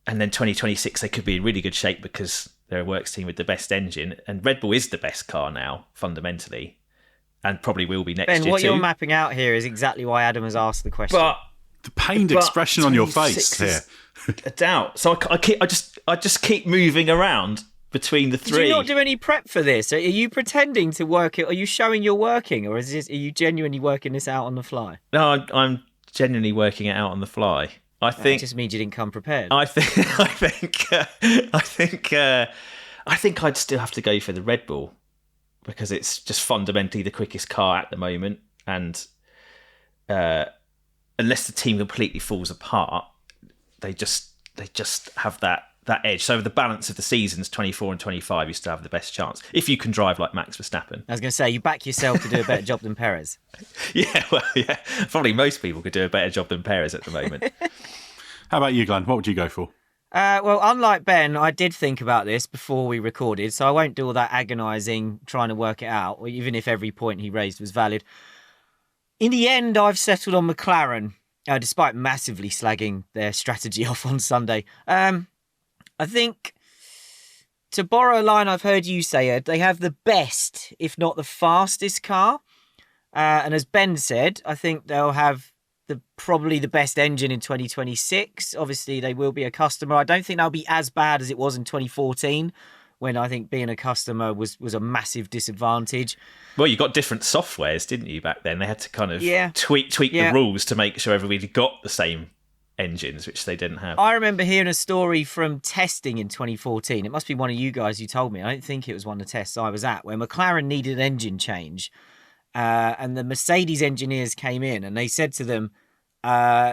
And then 2026, they could be in really good shape because they're a works team with the best engine. And Red Bull is the best car now, fundamentally, and probably will be next year too. Ben, what you're mapping out here is exactly why Adam has asked the question. But the pained expression on your face here. A doubt. So I just keep moving around between the three. Did you not do any prep for this? Are you pretending to work it? Are you showing you're working, or are you genuinely working this out on the fly? No, I'm genuinely working it out on the fly. I think it just means you didn't come prepared. I think I'd still have to go for the Red Bull because it's just fundamentally the quickest car at the moment, and unless the team completely falls apart, they just have that edge. So the balance of the seasons, 24 and 25, you still have the best chance if you can drive like Max Verstappen. I was going to say, you back yourself to do a better job than Perez. Yeah, probably most people could do a better job than Perez at the moment. How about you, Glenn? What would you go for? Well, unlike Ben, I did think about this before we recorded, so I won't do all that agonising trying to work it out, or even if every point he raised was valid. In the end, I've settled on McLaren, despite massively slagging their strategy off on Sunday. I think, to borrow a line I've heard you say, Ed, they have the best, if not the fastest car. And as Ben said, I think they'll have probably the best engine in 2026. Obviously, they will be a customer. I don't think they'll be as bad as it was in 2014, when I think being a customer was a massive disadvantage. Well, you got different softwares, didn't you, back then? They had to kind of tweak Yeah. the rules to make sure everybody got the same engines, which they didn't have. I remember hearing a story from testing in 2014. It must be one of you guys who told me. I don't think it was one of the tests I was at, where McLaren needed an engine change. And the Mercedes engineers came in and they said to them,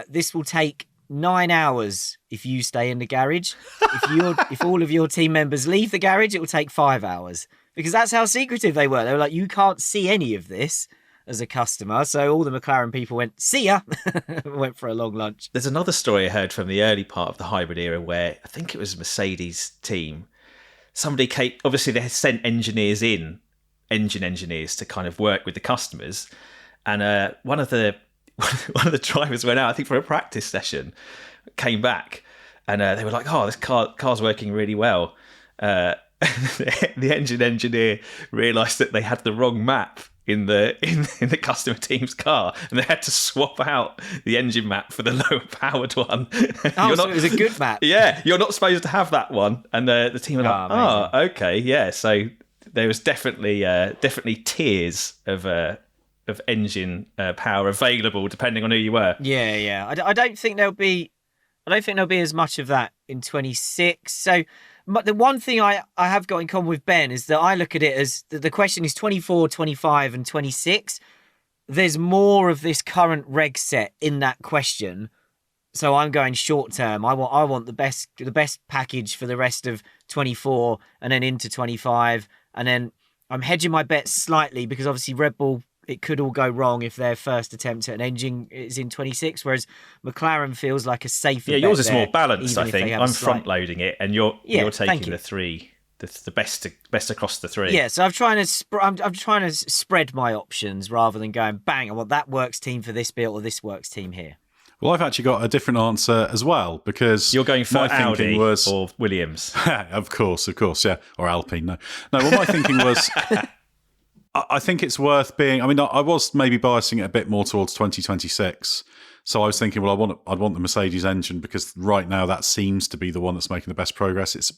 this will take 9 hours if you stay in the garage. If all of your team members leave the garage, it will take 5 hours. Because that's how secretive they were. They were like, you can't see any of this as a customer. So all the McLaren people went, see ya, went for a long lunch. There's another story I heard from the early part of the hybrid era where I think it was a Mercedes team. Somebody came, obviously they had sent engine engineers to kind of work with the customers. And one of the drivers went out, I think for a practice session, came back and they were like, oh, this car's working really well. The engine engineer realised that they had the wrong map in the customer team's car, and they had to swap out the engine map for the lower powered one. So it was a good map. Yeah, you're not supposed to have that one, and the team were like, okay, yeah. So there was definitely tiers of engine power available depending on who you were. Yeah. I don't think there'll be as much of that in 26. So, but the one thing I have got in common with Ben is that I look at it as the question is 24, 25, and 26. There's more of this current reg set in that question. So I'm going short term. I want the best package for the rest of 24 and then into 25, and then I'm hedging my bets slightly because obviously Red Bull, it could all go wrong if their first attempt at an engine is in 26, whereas McLaren feels like a safer bet. Yours is there, more balanced, I think. I'm front loading it, and you're taking the three, the best across the three. Yeah, so I'm trying to spread my options rather than going bang. I want that works team for this bit or this works team here. Well, I've actually got a different answer as well, because you're going for my Audi thinking was, or Williams. Of course, yeah, or Alpine. No. What my thinking was, I think it's worth being. I mean, I was maybe biasing it a bit more towards 2026. So I was thinking, well, I'd want the Mercedes engine because right now that seems to be the one that's making the best progress. It's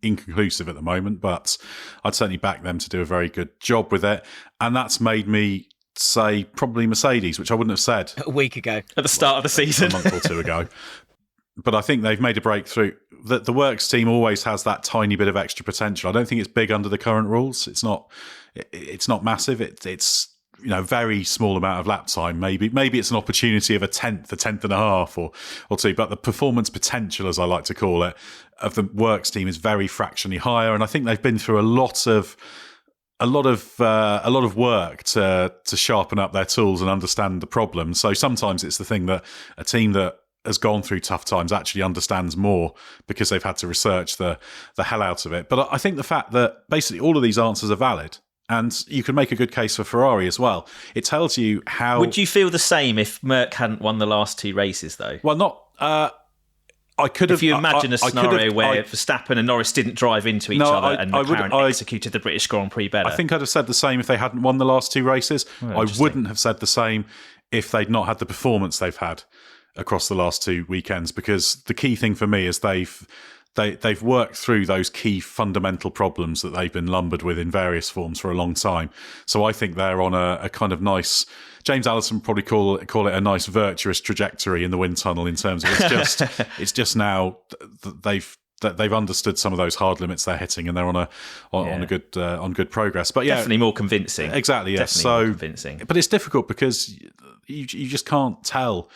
inconclusive at the moment, but I'd certainly back them to do a very good job with it, and that's made me say probably Mercedes, which I wouldn't have said a week ago at the start of the season, a month or two ago. But I think they've made a breakthrough. The works team always has that tiny bit of extra potential. I don't think it's big under the current rules. It's not massive. It's very small amount of lap time. Maybe it's an opportunity of a tenth and a half or two. But the performance potential, as I like to call it, of the works team is very fractionally higher. And I think they've been through a lot of work to sharpen up their tools and understand the problem. So sometimes it's the thing that a team that has gone through tough times actually understands more because they've had to research the hell out of it. But I think the fact that basically all of these answers are valid, and you can make a good case for Ferrari as well. It tells you how. Would you feel the same if Merck hadn't won the last two races, though? Well, not. I could have. If you imagine a scenario where Verstappen and Norris didn't drive into each other and McLaren executed the British Grand Prix better. I think I'd have said the same if they hadn't won the last two races. I wouldn't have said the same if they'd not had the performance they've had across the last two weekends, because the key thing for me is they've worked through those key fundamental problems that they've been lumbered with in various forms for a long time. So I think they're on a kind of nice. James Allison would probably call it a nice virtuous trajectory in the wind tunnel in terms of it's just now they've understood some of those hard limits they're hitting, and they're on good progress. But yeah, definitely more convincing. Exactly, yes. Definitely more convincing. But it's difficult because you just can't tell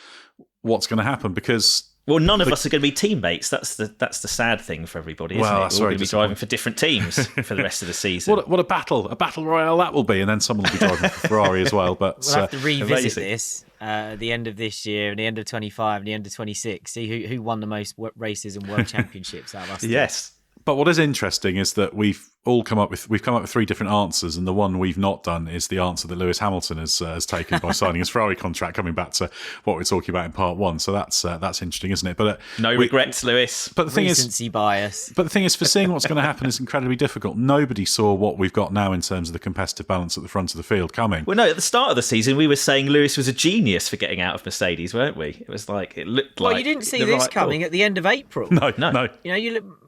what's going to happen because. Well, none of us are going to be teammates. That's the sad thing for everybody, isn't it? We're all going to be driving for different teams for the rest of the season. What a battle royale that will be, and then someone will be driving for Ferrari as well. But we'll have to revisit this at the end of this year, and the end of 25, and the end of 26. See who won the most races and world championships out of us. Yes. But what is interesting is that we've come up with three different answers, and the one we've not done is the answer that Lewis Hamilton has taken by signing his Ferrari contract. Coming back to what we're talking about in part one, so that's interesting, isn't it? But no regrets, Lewis. But the thing recency bias. But the thing is, for seeing what's going to happen is incredibly difficult. Nobody saw what we've got now in terms of the competitive balance at the front of the field coming. Well, no, at the start of the season, we were saying Lewis was a genius for getting out of Mercedes, weren't we? It was like it looked like. Well, you didn't see this coming at the end of April. No.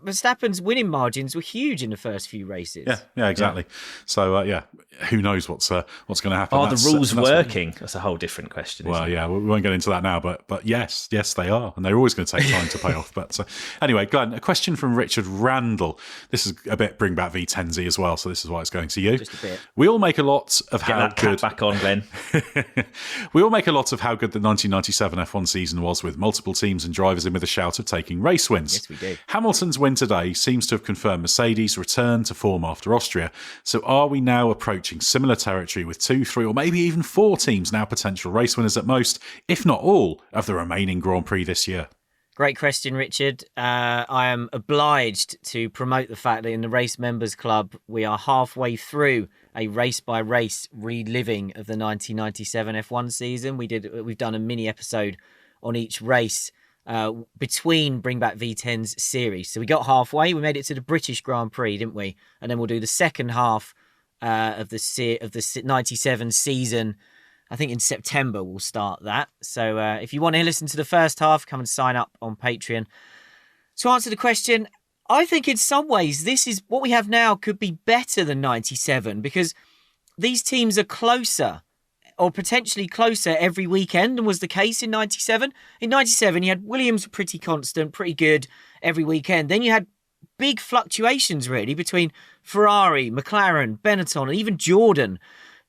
Verstappen's winning margins were huge in the first few races. Yeah, exactly. Yeah. So, who knows what's going to happen? Are the rules working? That's a whole different question. Well, yeah, we won't get into that now, but yes, they are, and they're always going to take time to pay off. But anyway, Glenn, a question from Richard Randall. This is a bit bring back V10Z as well, so this is why it's going to you. Just a bit. We all make a lot of Get how that good. Cap back on, Glenn. We all make a lot of how good the 1997 F1 season was, with multiple teams and drivers in with a shout of taking race wins. Yes, we do. Hamilton's win today seems to have confirmed Mercedes' return to form after Austria. So are we now approaching similar territory with 2, 3 or maybe even 4 teams now potential race winners at most, if not all, of the remaining Grand Prix this year? Great question, Richard. I am obliged to promote the fact that in the Race Members Club, we are halfway through a race-by-race reliving of the 1997 F1 season. We've done a mini episode on each race between Bring Back V10's series. So we got halfway. We made it to the British Grand Prix, didn't we? And then we'll do the second half of the 97 season. I think in September we'll start that. So if you want to listen to the first half, come and sign up on Patreon. To answer the question, I think in some ways this is what we have now could be better than 97 because these teams are closer or potentially closer every weekend than was the case in 97. In 97, you had Williams pretty constant, pretty good every weekend. Then you had big fluctuations really between Ferrari, McLaren, Benetton, and even Jordan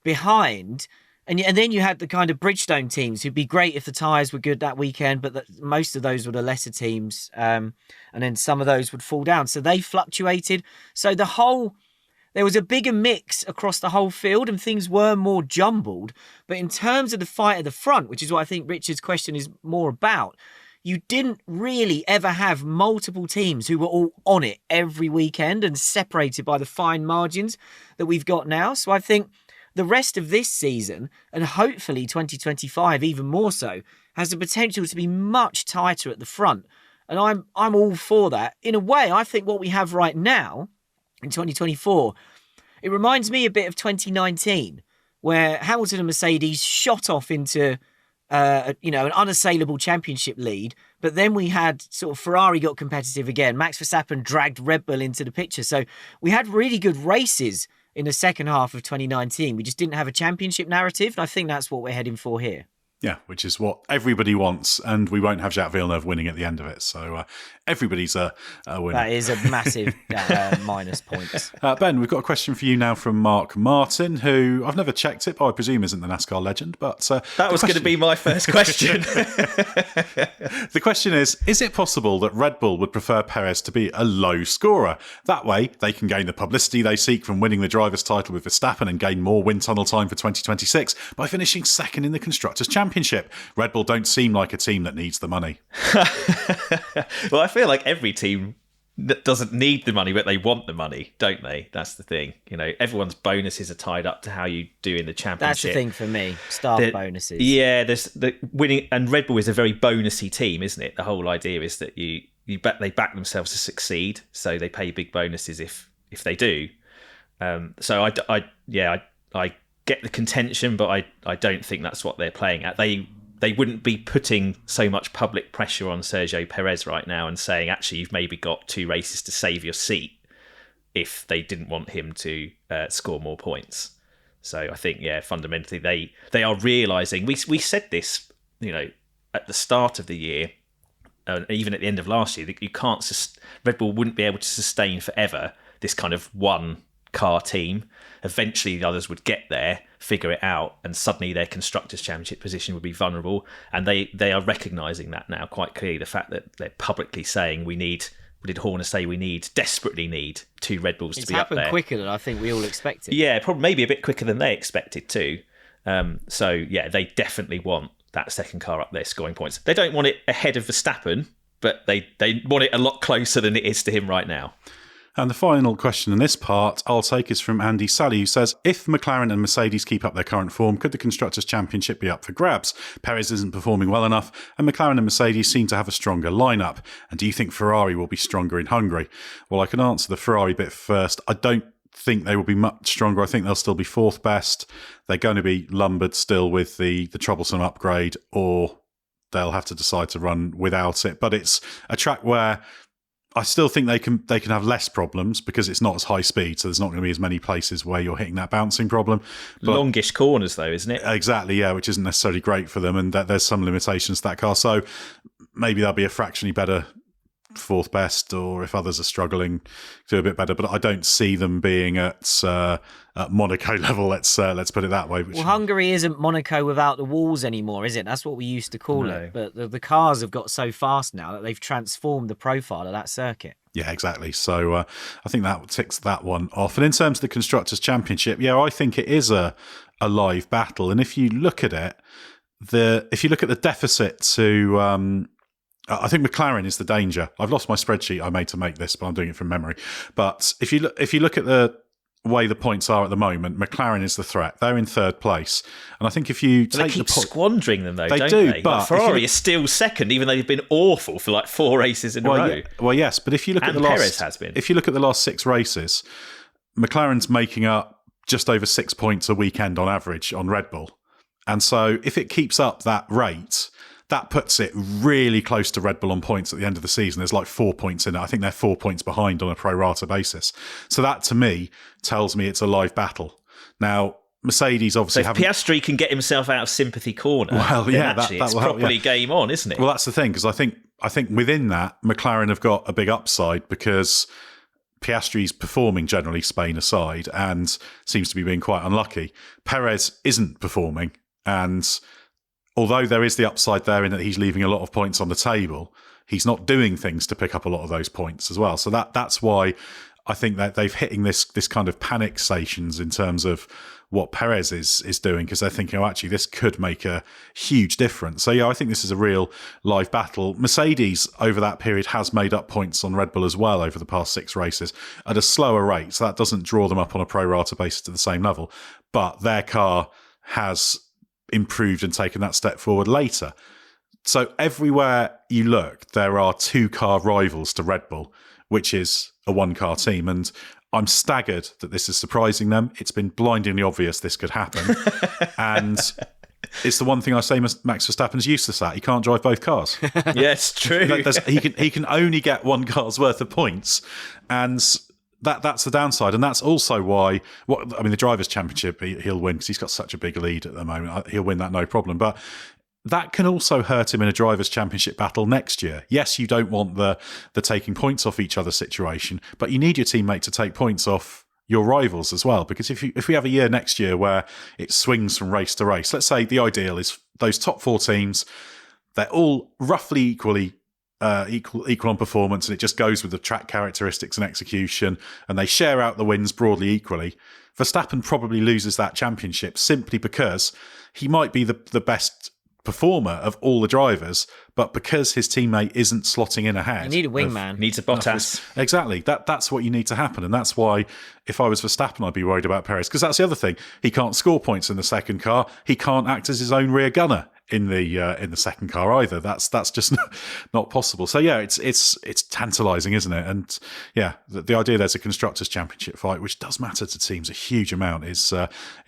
behind. And then you had the kind of Bridgestone teams who'd be great if the tyres were good that weekend, but most of those were the lesser teams. And then some of those would fall down. So they fluctuated. So there was a bigger mix across the whole field and things were more jumbled. But in terms of the fight at the front, which is what I think Richard's question is more about, you didn't really ever have multiple teams who were all on it every weekend and separated by the fine margins that we've got now. So I think the rest of this season, and hopefully 2025 even more so, has the potential to be much tighter at the front. And I'm all for that. In a way, I think what we have right now in 2024, it reminds me a bit of 2019, where Hamilton and Mercedes shot off into an unassailable championship lead. But then we had sort of Ferrari got competitive again. Max Verstappen dragged Red Bull into the picture. So we had really good races in the second half of 2019. We just didn't have a championship narrative. And I think that's what we're heading for here. Yeah, which is what everybody wants, and we won't have Jacques Villeneuve winning at the end of it. So everybody's a winner. That is a massive minus points. Ben, we've got a question for you now from Mark Martin, who I've never checked it, but I presume isn't the NASCAR legend. But that was going to be my first question. The question is it possible that Red Bull would prefer Perez to be a low scorer? That way, they can gain the publicity they seek from winning the driver's title with Verstappen and gain more wind tunnel time for 2026 by finishing second in the Constructors' Championship. Red Bull don't seem like a team that needs the money. Well, I feel like every team that doesn't need the money, but they want the money, don't they? That's the thing. You know, everyone's bonuses are tied up to how you do in the championship. That's the thing for me. Staff bonuses. Yeah, there's the winning, and Red Bull is a very bonusy team, isn't it? The whole idea is that they back themselves to succeed, so they pay big bonuses if they do. So I get the contention, but I don't think that's what they're playing at. They wouldn't be putting so much public pressure on Sergio Perez right now and saying, actually, you've maybe got 2 races to save your seat if they didn't want him to score more points. So I think, fundamentally, they are realising, we said this, at the start of the year, even at the end of last year, that you can't, Red Bull wouldn't be able to sustain forever this kind of one car team. Eventually the others would get there, figure it out, and suddenly their Constructors' Championship position would be vulnerable. And they are recognising that now quite clearly. The fact that they're publicly saying what did Horner say desperately need 2 Red Bulls to be up there. It's happened quicker than I think we all expected. Yeah, probably maybe a bit quicker than they expected too. They definitely want that second car up there scoring points. They don't want it ahead of Verstappen, but they want it a lot closer than it is to him right now. And the final question in this part I'll take is from Andy Sally, who says, if McLaren and Mercedes keep up their current form, could the Constructors' Championship be up for grabs? Perez isn't performing well enough, and McLaren and Mercedes seem to have a stronger lineup. And do you think Ferrari will be stronger in Hungary? Well, I can answer the Ferrari bit first. I don't think they will be much stronger. I think they'll still be 4th best. They're going to be lumbered still with the troublesome upgrade, or they'll have to decide to run without it. But it's a track where I still think they can have less problems because it's not as high speed, so there's not going to be as many places where you're hitting that bouncing problem. But longish corners, though, isn't it? Exactly, yeah, which isn't necessarily great for them, and there's some limitations to that car. So maybe they'll be a fractionally better 4th best, or if others are struggling, do a bit better. But I don't see them being at Monaco level. Let's put it that way. Well, Hungary isn't Monaco without the walls anymore, is it? That's what we used to call it. But the cars have got so fast now that they've transformed the profile of that circuit. Yeah, exactly. So I think that ticks that one off. And in terms of the Constructors' Championship, I think it is a live battle. And if you look at it, if you look at the deficit to I think McLaren is the danger. I've lost my spreadsheet I made to make this, but I'm doing it from memory. But if you look at the way the points are at the moment, McLaren is the threat. They're in 3rd place, and I think if you take they keep squandering them though, don't they? But Ferrari is still second, even though they've been awful for like 4 races in a row. Well, yes, but if you look at the Perez has been. If you look at the last 6 races, McLaren's making up just over 6 points a weekend on average on Red Bull. And so if it keeps up that rate, that puts it really close to Red Bull on points at the end of the season. There's like 4 points in it. I think they're 4 points behind on a pro rata basis. So that, to me, tells me it's a live battle. Now, Mercedes obviously so if Piastri can get himself out of sympathy corner, well, yeah, actually that it's will help, properly game on, isn't it? Well, that's the thing, because I think within that, McLaren have got a big upside because Piastri's performing generally, Spain aside, and seems to be being quite unlucky. Perez isn't performing, and although there is the upside there in that he's leaving a lot of points on the table, he's not doing things to pick up a lot of those points as well. So that's why I think that they've hitting this kind of panic stations in terms of what Perez is doing, because they're thinking, oh, actually, this could make a huge difference. So, yeah, I think this is a real live battle. Mercedes, over that period, has made up points on Red Bull as well over the past 6 races at a slower rate. So that doesn't draw them up on a pro rata basis to the same level. But their car has improved and taken that step forward later. So everywhere you look, there are 2-car rivals to Red Bull, which is a 1-car team. And I'm staggered that this is surprising them. It's been blindingly obvious this could happen. And it's the one thing I say Max Verstappen's useless at. He can't drive both cars. Yeah, it's true. He can only get 1 car's worth of points. And that's the downside. And that's also why, the Drivers' Championship, he'll win because he's got such a big lead at the moment. He'll win that no problem. But that can also hurt him in a Drivers' Championship battle next year. Yes, you don't want the taking points off each other situation, but you need your teammate to take points off your rivals as well. Because if we have a year next year where it swings from race to race, let's say the ideal is those top 4 teams, they're all roughly equal on performance, and it just goes with the track characteristics and execution, and they share out the wins broadly equally. Verstappen probably loses that championship simply because he might be the best performer of all the drivers, but because his teammate isn't slotting in ahead. You need a wingman. Needs a Bottas. Exactly. That's what you need to happen. And that's why if I was Verstappen, I'd be worried about Perez, because that's the other thing. He can't score points in the second car. He can't act as his own rear gunner in the second car either. That's just not possible. So yeah, it's tantalising, isn't it? And yeah, the idea there's a Constructors' Championship fight, which does matter to teams a huge amount, is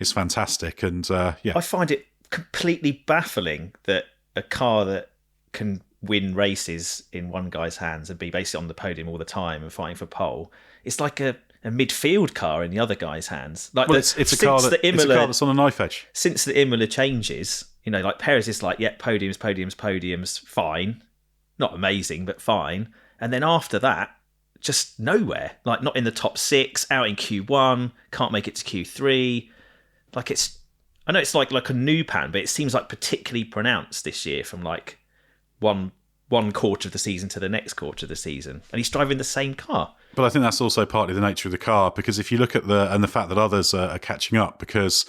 fantastic. And yeah, I find it completely baffling that a car that can win races in one guy's hands and be basically on the podium all the time and fighting for pole, it's like a midfield car in the other guy's hands. Like it's a car that's on a knife edge. Since the Imola changes, like Perez is like, podiums, fine. Not amazing, but fine. And then after that, just nowhere. Like not in the top 6, out in Q1, can't make it to Q3. I know it's like a new pan, but it seems like particularly pronounced this year from like one quarter of the season to the next quarter of the season. And he's driving the same car. But I think that's also partly the nature of the car, because if you look at the fact that others are catching up, because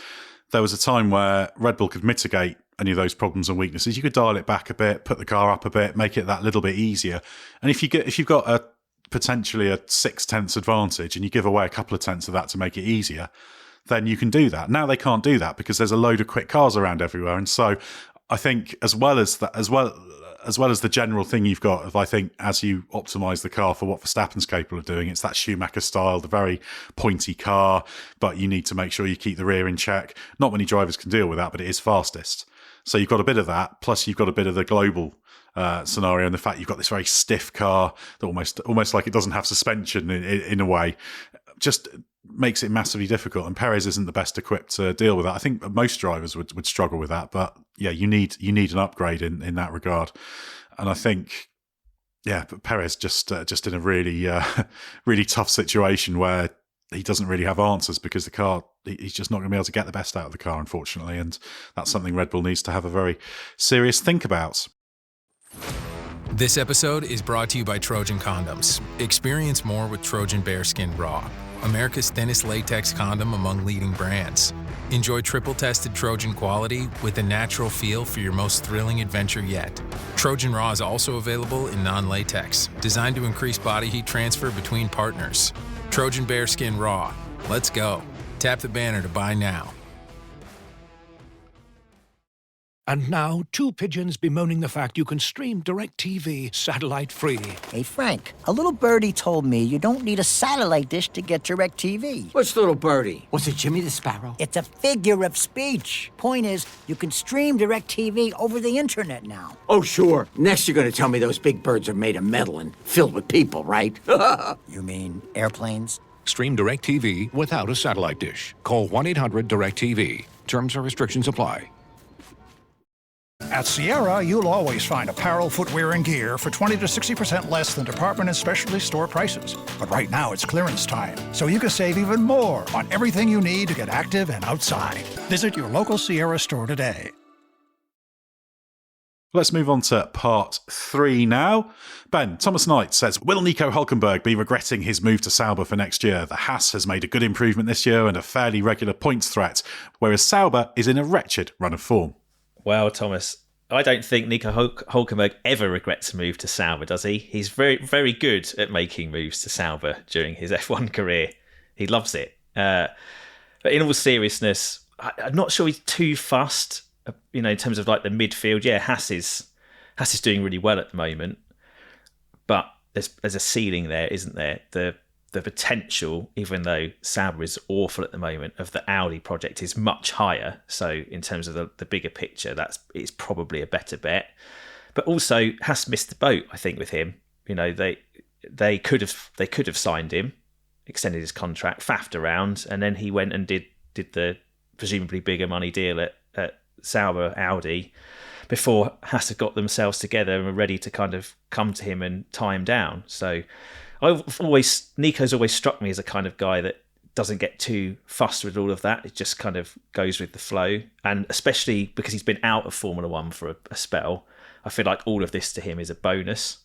there was a time where Red Bull could mitigate any of those problems and weaknesses. You could dial it back a bit, put the car up a bit, make it that little bit easier. And if you've got potentially a 6/10 advantage and you give away a couple of tenths of that to make it easier, then you can do that. Now they can't do that because there's a load of quick cars around everywhere. And so I think as well as the general thing you've got of, I think, as you optimise the car for what Verstappen's capable of doing, it's that Schumacher style, the very pointy car, but you need to make sure you keep the rear in check. Not many drivers can deal with that, but it is fastest. So you've got a bit of that, plus you've got a bit of the global scenario and the fact you've got this very stiff car that almost like it doesn't have suspension in a way, just makes it massively difficult. And Perez isn't the best equipped to deal with that. I think most drivers would struggle with that, but yeah, you need an upgrade in that regard. And I think, yeah, but Perez just in a really really tough situation where he doesn't really have answers, because the car, he's just not going to be able to get the best out of the car, unfortunately. And that's something Red Bull needs to have a very serious think about. This episode is brought to you by Trojan Condoms. Experience more with Trojan Bearskin Raw, America's thinnest latex condom among leading brands. Enjoy triple-tested Trojan quality with a natural feel for your most thrilling adventure yet. Trojan Raw is also available in non-latex, designed to increase body heat transfer between partners. Trojan Bearskin Raw. Let's go. Tap the banner to buy now. And now, 2 pigeons bemoaning the fact you can stream DirecTV satellite-free. Hey, Frank, a little birdie told me you don't need a satellite dish to get DirecTV. Which little birdie? Was it Jimmy the Sparrow? It's a figure of speech. Point is, you can stream DirecTV over the internet now. Oh, sure. Next you're going to tell me those big birds are made of metal and filled with people, right? You mean airplanes? Stream DirecTV without a satellite dish. Call 1-800-DirecTV. Terms and restrictions apply. At Sierra, you'll always find apparel, footwear, and gear for 20 to 60% less than department and specialty store prices. But right now, it's clearance time, so you can save even more on everything you need to get active and outside. Visit your local Sierra store today. Let's move on to part 3 now. Ben, Thomas Knight says, will Nico Hülkenberg be regretting his move to Sauber for next year? The Haas has made a good improvement this year and a fairly regular points threat, whereas Sauber is in a wretched run of form. Well, Thomas, I don't think Nico Hülkenberg ever regrets a move to Sauber, does he? He's very, very good at making moves to Sauber during his F1 career. He loves it. But in all seriousness, I'm not sure he's too fussed, in terms of like the midfield. Yeah, Haas is doing really well at the moment, but there's a ceiling there, isn't there? The potential, even though Sauber is awful at the moment, of the Audi project is much higher. So in terms of the bigger picture, it's probably a better bet. But also Haas missed the boat, I think, with him. They could have signed him, extended his contract, faffed around, and then he went and did the presumably bigger money deal at Sauber Audi before Haas had got themselves together and were ready to kind of come to him and tie him down. So Nico's always struck me as a kind of guy that doesn't get too fussed with all of that. It just kind of goes with the flow. And especially because he's been out of Formula One for a spell, I feel like all of this to him is a bonus.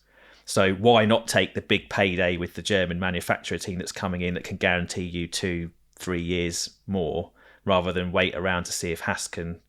So why not take the big payday with the German manufacturer team that's coming in that can guarantee you 2-3 years more, rather than wait around to see if Haas can,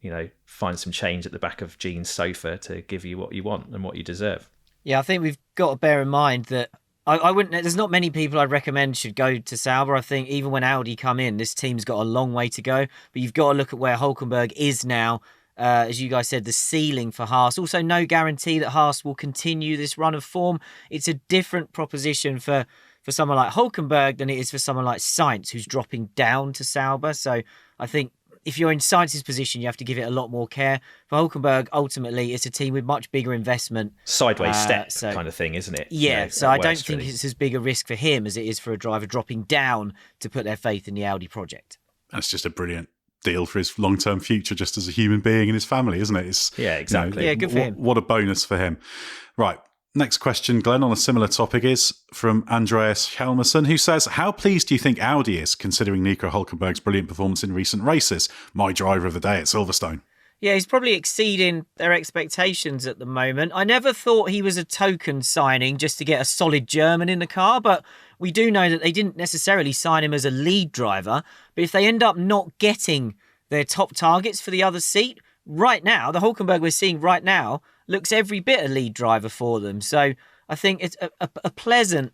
find some change at the back of Gene's sofa to give you what you want and what you deserve. Yeah, I think we've got to bear in mind that I wouldn't. There's not many people I'd recommend should go to Sauber. I think even when Audi come in, this team's got a long way to go. But you've got to look at where Hülkenberg is now. As you guys said, the ceiling for Haas. Also, no guarantee that Haas will continue this run of form. It's a different proposition for someone like Hülkenberg than it is for someone like Sainz, who's dropping down to Sauber. So I think if you're in Sainz's position, you have to give it a lot more care. For Hülkenberg, ultimately, it's a team with much bigger investment. Sideways step kind of thing, isn't it? Yeah, so I don't think it's as big a risk for him as it is for a driver dropping down to put their faith in the Audi project. That's just a brilliant deal for his long-term future, just as a human being and his family, isn't it? Yeah, exactly. Yeah, good for him. What a bonus for him. Right. Next question, Glenn, on a similar topic is from Andreas Hjalmarsson, who says, how pleased do you think Audi is considering Nico Hülkenberg's brilliant performance in recent races? My driver of the day at Silverstone. Yeah, he's probably exceeding their expectations at the moment. I never thought he was a token signing just to get a solid German in the car, but we do know that they didn't necessarily sign him as a lead driver. But if they end up not getting their top targets for the other seat, right now, the Hülkenberg we're seeing right now looks every bit a lead driver for them. So I think it's a pleasant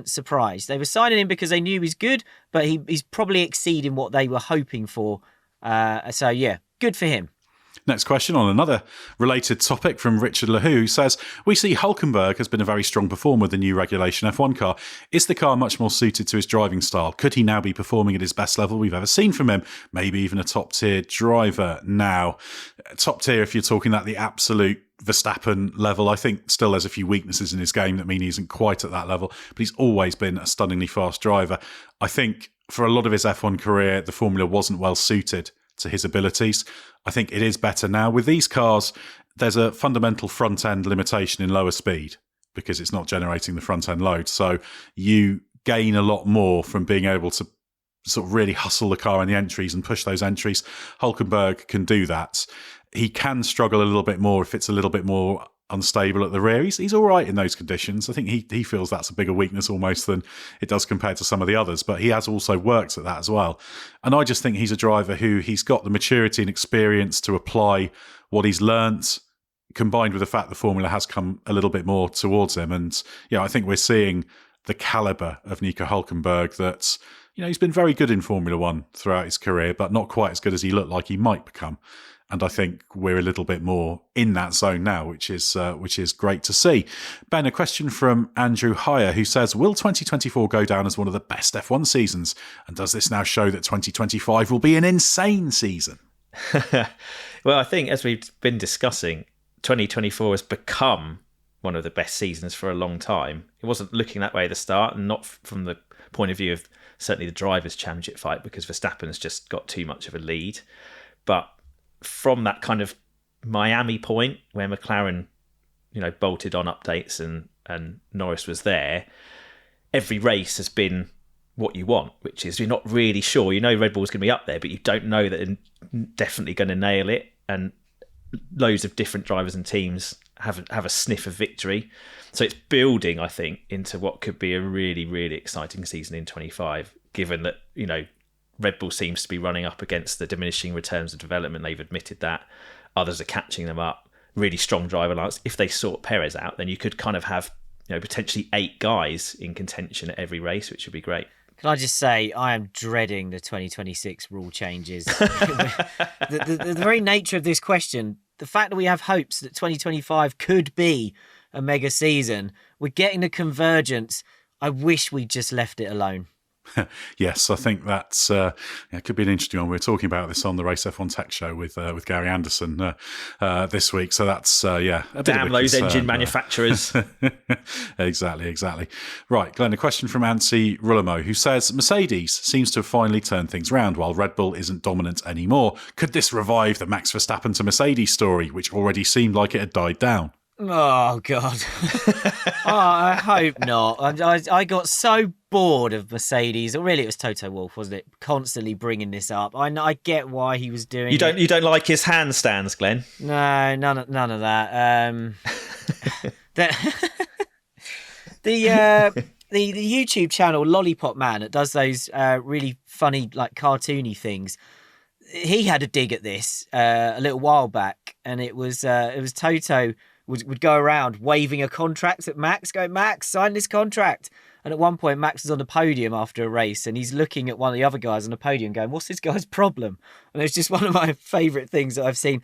surprise. They were signing him because they knew he was good, but he's probably exceeding what they were hoping for. So yeah, good for him. Next question on another related topic from Richard Lahou, who says, we see Hülkenberg has been a very strong performer with the new regulation F1 car. Is the car much more suited to his driving style? Could he now be performing at his best level we've ever seen from him? Maybe even a top-tier driver now. Top tier if you're talking at the absolute Verstappen level. I think still there's a few weaknesses in his game that mean he isn't quite at that level, but he's always been a stunningly fast driver. I think for a lot of his F1 career, the Formula wasn't well suited to his abilities. I think it is better now. With these cars, there's a fundamental front-end limitation in lower speed because it's not generating the front-end load. So you gain a lot more from being able to sort of really hustle the car in the entries and push those entries. Hülkenberg can do that. He can struggle a little bit more if it's a little bit more unstable at the rear. He's all right in those conditions. I think he feels that's a bigger weakness almost than it does compared to some of the others, but he has also worked at that as well. And I just think he's a driver who he's got the maturity and experience to apply what he's learnt, combined with the fact the Formula has come a little bit more towards him. And I think we're seeing the calibre of Nico Hülkenberg that, he's been very good in Formula One throughout his career, but not quite as good as he looked like he might become. And I think we're a little bit more in that zone now, which is great to see. Ben, a question from Andrew Heyer, who says, will 2024 go down as one of the best F1 seasons? And does this now show that 2025 will be an insane season? Well, I think as we've been discussing, 2024 has become one of the best seasons for a long time. It wasn't looking that way at the start, and not from the point of view of certainly the Drivers' Championship fight, because Verstappen's just got too much of a lead. But from that kind of Miami point where McLaren, bolted on updates and Norris was there, every race has been what you want, which is you're not really sure. Red Bull's going to be up there, but you don't know that they're definitely going to nail it. And loads of different drivers and teams have a sniff of victory. So it's building, I think, into what could be a really, really exciting season in 25, given that, Red Bull seems to be running up against the diminishing returns of development. They've admitted that. Others are catching them up. Really strong driver lines. If they sort Perez out, then you could kind of have, potentially 8 guys in contention at every race, which would be great. Can I just say, I am dreading the 2026 rule changes. the very nature of this question, the fact that we have hopes that 2025 could be a mega season, we're getting the convergence. I wish we'd just left it alone. Yes, I think that's it could be an interesting one. We were talking about this on the Race F1 Tech Show with Gary Anderson this week. So that's damn those engine manufacturers. Exactly. Right, Glenn, a question from Ansi Rulamo, who says Mercedes seems to have finally turned things around while Red Bull isn't dominant anymore. Could this revive the Max Verstappen to Mercedes story, which already seemed like it had died down? Oh, God. I hope not. I got so bored of Mercedes. Or really, it was Toto Wolff, wasn't it? Constantly bringing this up. I get why he was doing it. You don't like his handstands, Glenn? No, none of that. The YouTube channel Lollipop Man that does those really funny, like cartoony things. He had a dig at this a little while back, and it was Toto would go around waving a contract at Max, going, Max, sign this contract. And at one point, Max was on the podium after a race, and he's looking at one of the other guys on the podium going, what's this guy's problem? And it's just one of my favourite things that I've seen.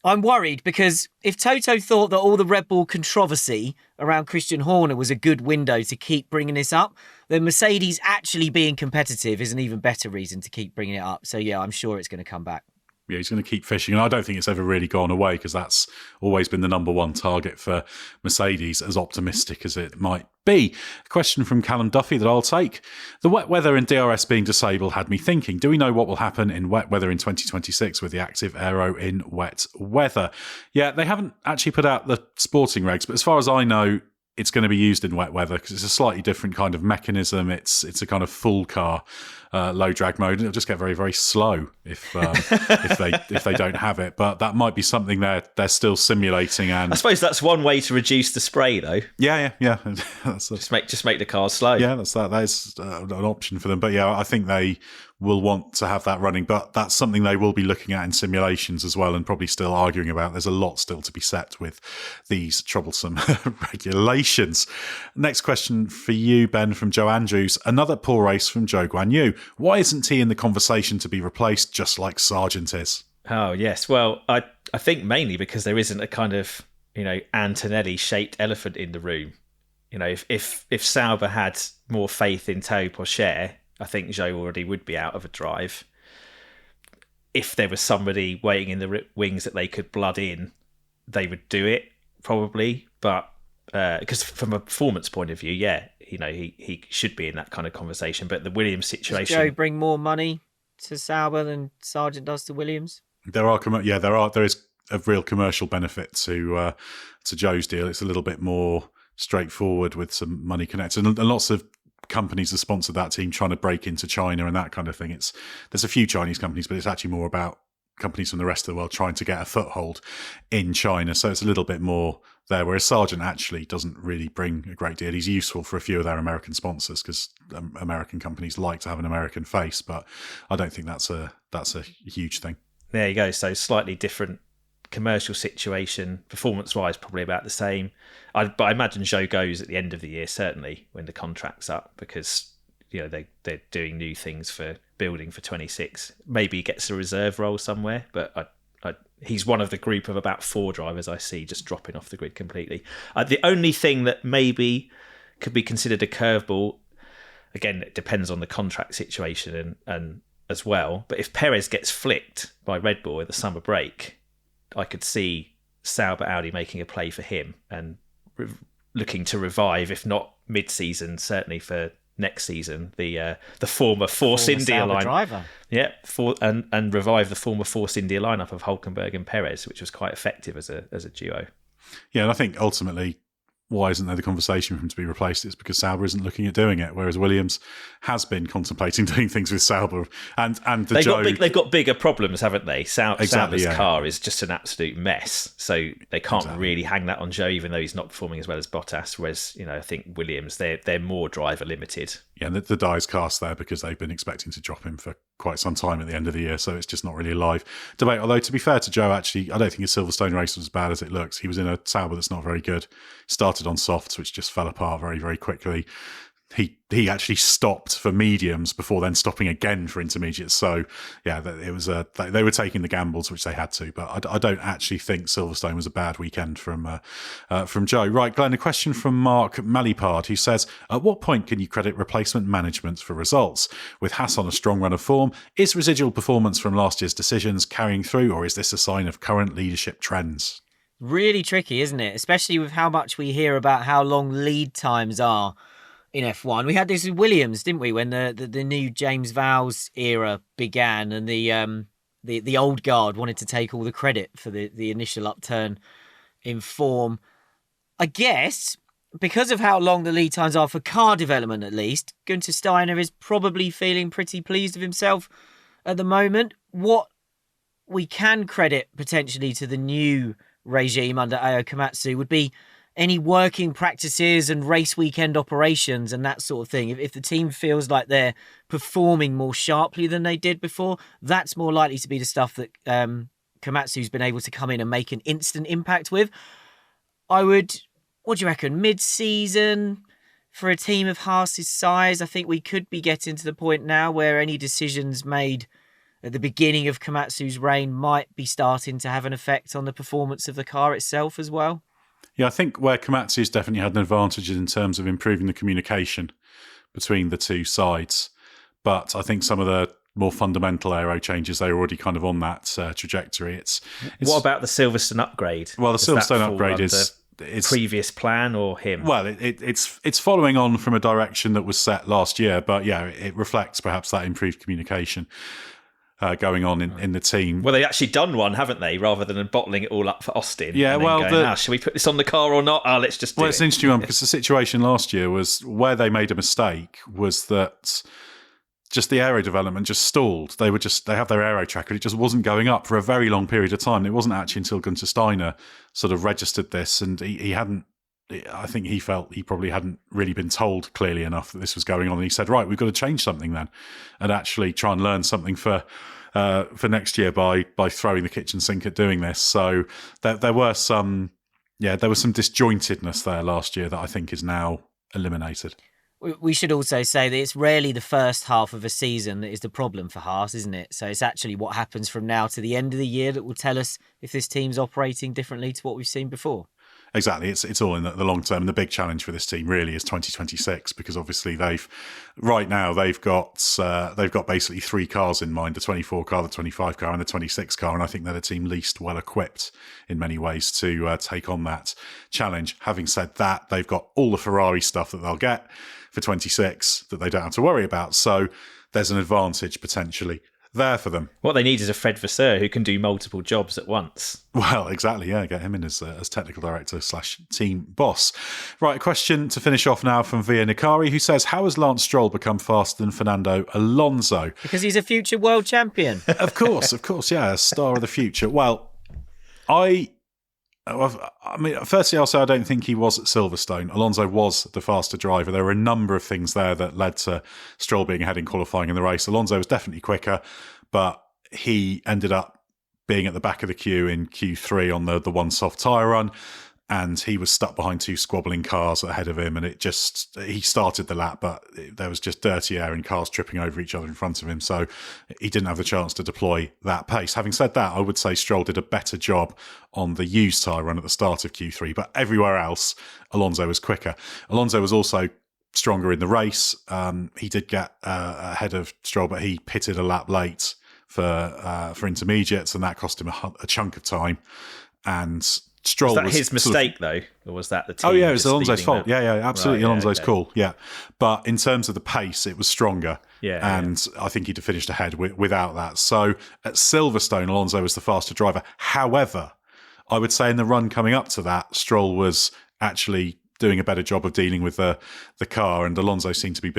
I'm worried because if Toto thought that all the Red Bull controversy around Christian Horner was a good window to keep bringing this up, then Mercedes actually being competitive is an even better reason to keep bringing it up. So, yeah, I'm sure it's going to come back. Yeah, he's going to keep fishing. And I don't think it's ever really gone away because that's always been the number one target for Mercedes, as optimistic as it might be. A question from Callum Duffy that I'll take. The wet weather and DRS being disabled had me thinking, do we know what will happen in wet weather in 2026 with the active aero in wet weather? Yeah, they haven't actually put out the sporting regs, but as far as I know, it's going to be used in wet weather because it's a slightly different kind of mechanism. It's a kind of full car low drag mode, and it'll just get very, very slow if they don't have it. But that might be something they're still simulating. And I suppose that's one way to reduce the spray, though. Yeah. Just make the cars slow. Yeah, that is an option for them. But yeah, I think they will want to have that running, but that's something they will be looking at in simulations as well, and probably still arguing about. There's a lot still to be set with these troublesome regulations. Next question for you, Ben, from Joe Andrews. Another poor race from Joe Guan Yu. Why isn't he in the conversation to be replaced just like Sargent is? Oh, yes. Well, I think mainly because there isn't a kind of, Antonelli-shaped elephant in the room. If Sauber had more faith in Tao Pourchaire, I think Joe already would be out of a drive. If there was somebody waiting in the wings that they could blood in, they would do it, probably. But because from a performance point of view, he should be in that kind of conversation. But the Williams situation... Does Joe bring more money to Sauber than Sargent does to Williams? There is a real commercial benefit to Joe's deal. It's a little bit more straightforward with some money connected. And lots of companies have sponsored that team trying to break into China and that kind of thing. There's a few Chinese companies, but it's actually more about companies from the rest of the world trying to get a foothold in China. So it's a little bit more there, whereas Sargent actually doesn't really bring a great deal. He's useful for a few of their American sponsors because American companies like to have an American face, but I don't think that's a huge thing. There you go. So slightly different commercial situation, performance-wise, probably about the same. But I imagine Joe goes at the end of the year, certainly when the contract's up, because they're doing new things for building for 26. Maybe he gets a reserve role somewhere, but He's one of the group of about 4 drivers I see just dropping off the grid completely. The only thing that maybe could be considered a curveball, again, it depends on the contract situation and as well, but if Perez gets flicked by Red Bull in the summer break, I could see Sauber Audi making a play for him and looking to revive, if not mid-season, certainly for next season, the former Force India lineup. Driver. Yeah, and revive the former Force India lineup of Hülkenberg and Perez, which was quite effective as a duo. Yeah, and I think ultimately, why isn't there the conversation for him to be replaced? It's because Sauber isn't looking at doing it, whereas Williams has been contemplating doing things with Sauber and they've got bigger problems, haven't they? Sauber's yeah. car is just an absolute mess, so they can't really hang that on Joe, even though he's not performing as well as Bottas. Whereas I think Williams, they're more driver limited. Yeah, and the die's cast there because they've been expecting to drop him for quite some time at the end of the year, so it's just not really a live debate. Although, to be fair to Joe, actually, I don't think his Silverstone race was as bad as it looks. He was in a Sauber that's not very good. Started on softs, which just fell apart very, very quickly. He actually stopped for mediums before then stopping again for intermediates. So, yeah, it was they were taking the gambles, which they had to. But I don't actually think Silverstone was a bad weekend from Joe. Right, Glenn, a question from Mark Malipard, who says, at what point can you credit replacement management for results? With Haas on a strong run of form, is residual performance from last year's decisions carrying through, or is this a sign of current leadership trends? Really tricky, isn't it? Especially with how much we hear about how long lead times are in F1. We had this with Williams, didn't we, when the new James Vowles era began and the old guard wanted to take all the credit for the initial upturn in form. I guess because of how long the lead times are for car development, at least, Günther Steiner is probably feeling pretty pleased with himself at the moment. What we can credit potentially to the new regime under Ao Komatsu would be any working practices and race weekend operations and that sort of thing. If the team feels like they're performing more sharply than they did before, that's more likely to be the stuff that Komatsu's been able to come in and make an instant impact with. What do you reckon, mid-season for a team of Haas's size? I think we could be getting to the point now where any decisions made at the beginning of Komatsu's reign might be starting to have an effect on the performance of the car itself as well. Yeah, I think where Komatsu's definitely had an advantage in terms of improving the communication between the two sides. But I think some of the more fundamental aero changes, they're already kind of on that trajectory. What about the Silverstone upgrade? Well, the Silverstone upgrade is previous plan or him? Well, it's following on from a direction that was set last year, but yeah, it reflects perhaps that improved communication going on in the team. Well, they've actually done one, haven't they? Rather than bottling it all up for Austin. Yeah, well, should we put this on the car or not? Let's just do it. Well, it's an interesting one because the situation last year was where they made a mistake was that just the aero development just stalled. They have their aero tracker. It just wasn't going up for a very long period of time. It wasn't actually until Günther Steiner sort of registered this, and he hadn't. I think he felt he probably hadn't really been told clearly enough that this was going on. And he said, right, we've got to change something then and actually try and learn something for next year by throwing the kitchen sink at doing this. So there was some disjointedness there last year that I think is now eliminated. We should also say that it's rarely the first half of a season that is the problem for Haas, isn't it? So it's actually what happens from now to the end of the year that will tell us if this team's operating differently to what we've seen before. Exactly. It's all in the long term. And the big challenge for this team really is 2026, because obviously they've got basically 3 cars in mind: the 24 car, the 25 car, and the 26 car. And I think they're the team least well equipped in many ways to take on that challenge. Having said that, they've got all the Ferrari stuff that they'll get for 26 that they don't have to worry about. So there's an advantage potentially there for them. What they need is a Fred Vasseur who can do multiple jobs at once. Well, exactly, yeah. Get him in as technical director / team boss. Right, a question to finish off now from Via Nikari, who says, how has Lance Stroll become faster than Fernando Alonso? Because he's a future world champion. Of course, yeah, a star of the future. Well, I mean, firstly, I'll say I don't think he was at Silverstone. Alonso was the faster driver. There were a number of things there that led to Stroll being ahead in qualifying in the race. Alonso was definitely quicker, but he ended up being at the back of the queue in Q3 on the one soft tyre run. and he was stuck behind two squabbling cars ahead of him, and he started the lap, but there was just dirty air and cars tripping over each other in front of him, so he didn't have the chance to deploy that pace. Having said that, I would say Stroll did a better job on the used tyre run at the start of Q3, but everywhere else, Alonso was quicker. Alonso was also stronger in the race. He did get ahead of Stroll, but he pitted a lap late for intermediates, and that cost him a chunk of time. And Stroll was that his mistake, though, or was that the team? Oh yeah, it was Alonso's fault. That? Yeah, absolutely. Right, Alonso's okay. call. Yeah, but in terms of the pace, it was stronger. Yeah, and I think he'd have finished ahead without that. So at Silverstone, Alonso was the faster driver. However, I would say in the run coming up to that, Stroll was actually doing a better job of dealing with the car, and Alonso seemed to be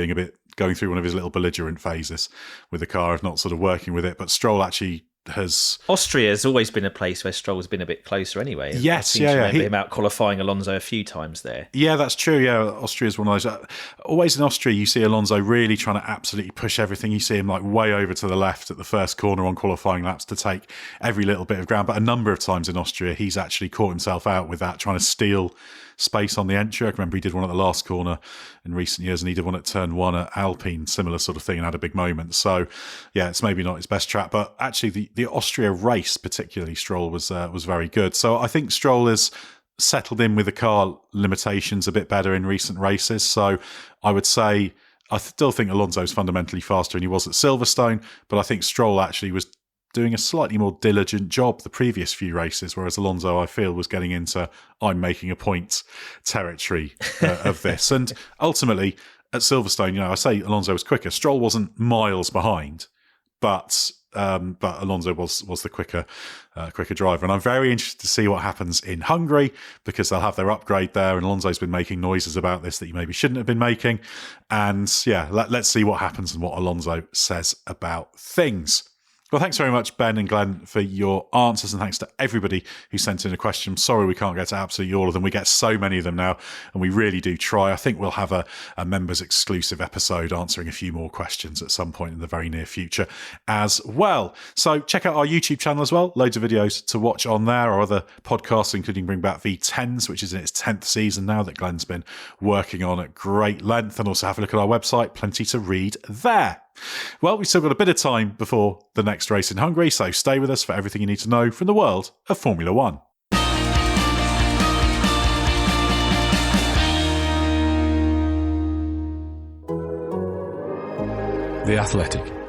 going through one of his little belligerent phases with the car, if not sort of working with it. But Stroll actually has... Austria has always been a place where Stroll's been a bit closer anyway. Yes, I seem to remember him out qualifying Alonso a few times there. Yeah, that's true. Yeah, Austria's one of those. Always in Austria, you see Alonso really trying to absolutely push everything. You see him like way over to the left at the first corner on qualifying laps to take every little bit of ground. But a number of times in Austria, he's actually caught himself out with that, trying to steal space on the entry. I remember he did one at the last corner in recent years, and he did one at turn 1 at Alpine, similar sort of thing, and had a big moment. So yeah, it's maybe not his best track, but actually the Austria race, particularly Stroll, was very good. So I think Stroll has settled in with the car limitations a bit better in recent races. So I would say I still think Alonso's fundamentally faster than he was at Silverstone, but I think Stroll actually was doing a slightly more diligent job the previous few races, whereas Alonso, I feel, was getting into I'm making a point territory of this. And ultimately, at Silverstone, I say Alonso was quicker. Stroll wasn't miles behind, but Alonso was the quicker driver. And I'm very interested to see what happens in Hungary, because they'll have their upgrade there, and Alonso's been making noises about this that he maybe shouldn't have been making. And yeah, let's see what happens and what Alonso says about things. Well, thanks very much, Ben and Glenn, for your answers, and thanks to everybody who sent in a question. I'm sorry we can't get to absolutely all of them. We get so many of them now, and we really do try. I think we'll have a members exclusive episode answering a few more questions at some point in the very near future as well. So check out our YouTube channel as well. Loads of videos to watch on there. Our other podcasts, including Bring Back V10s, which is in its 10th season now, that Glenn's been working on at great length. And also have a look at our website. Plenty to read there. Well, we've still got a bit of time before the next race in Hungary, so stay with us for everything you need to know from the world of Formula One. The Athletic.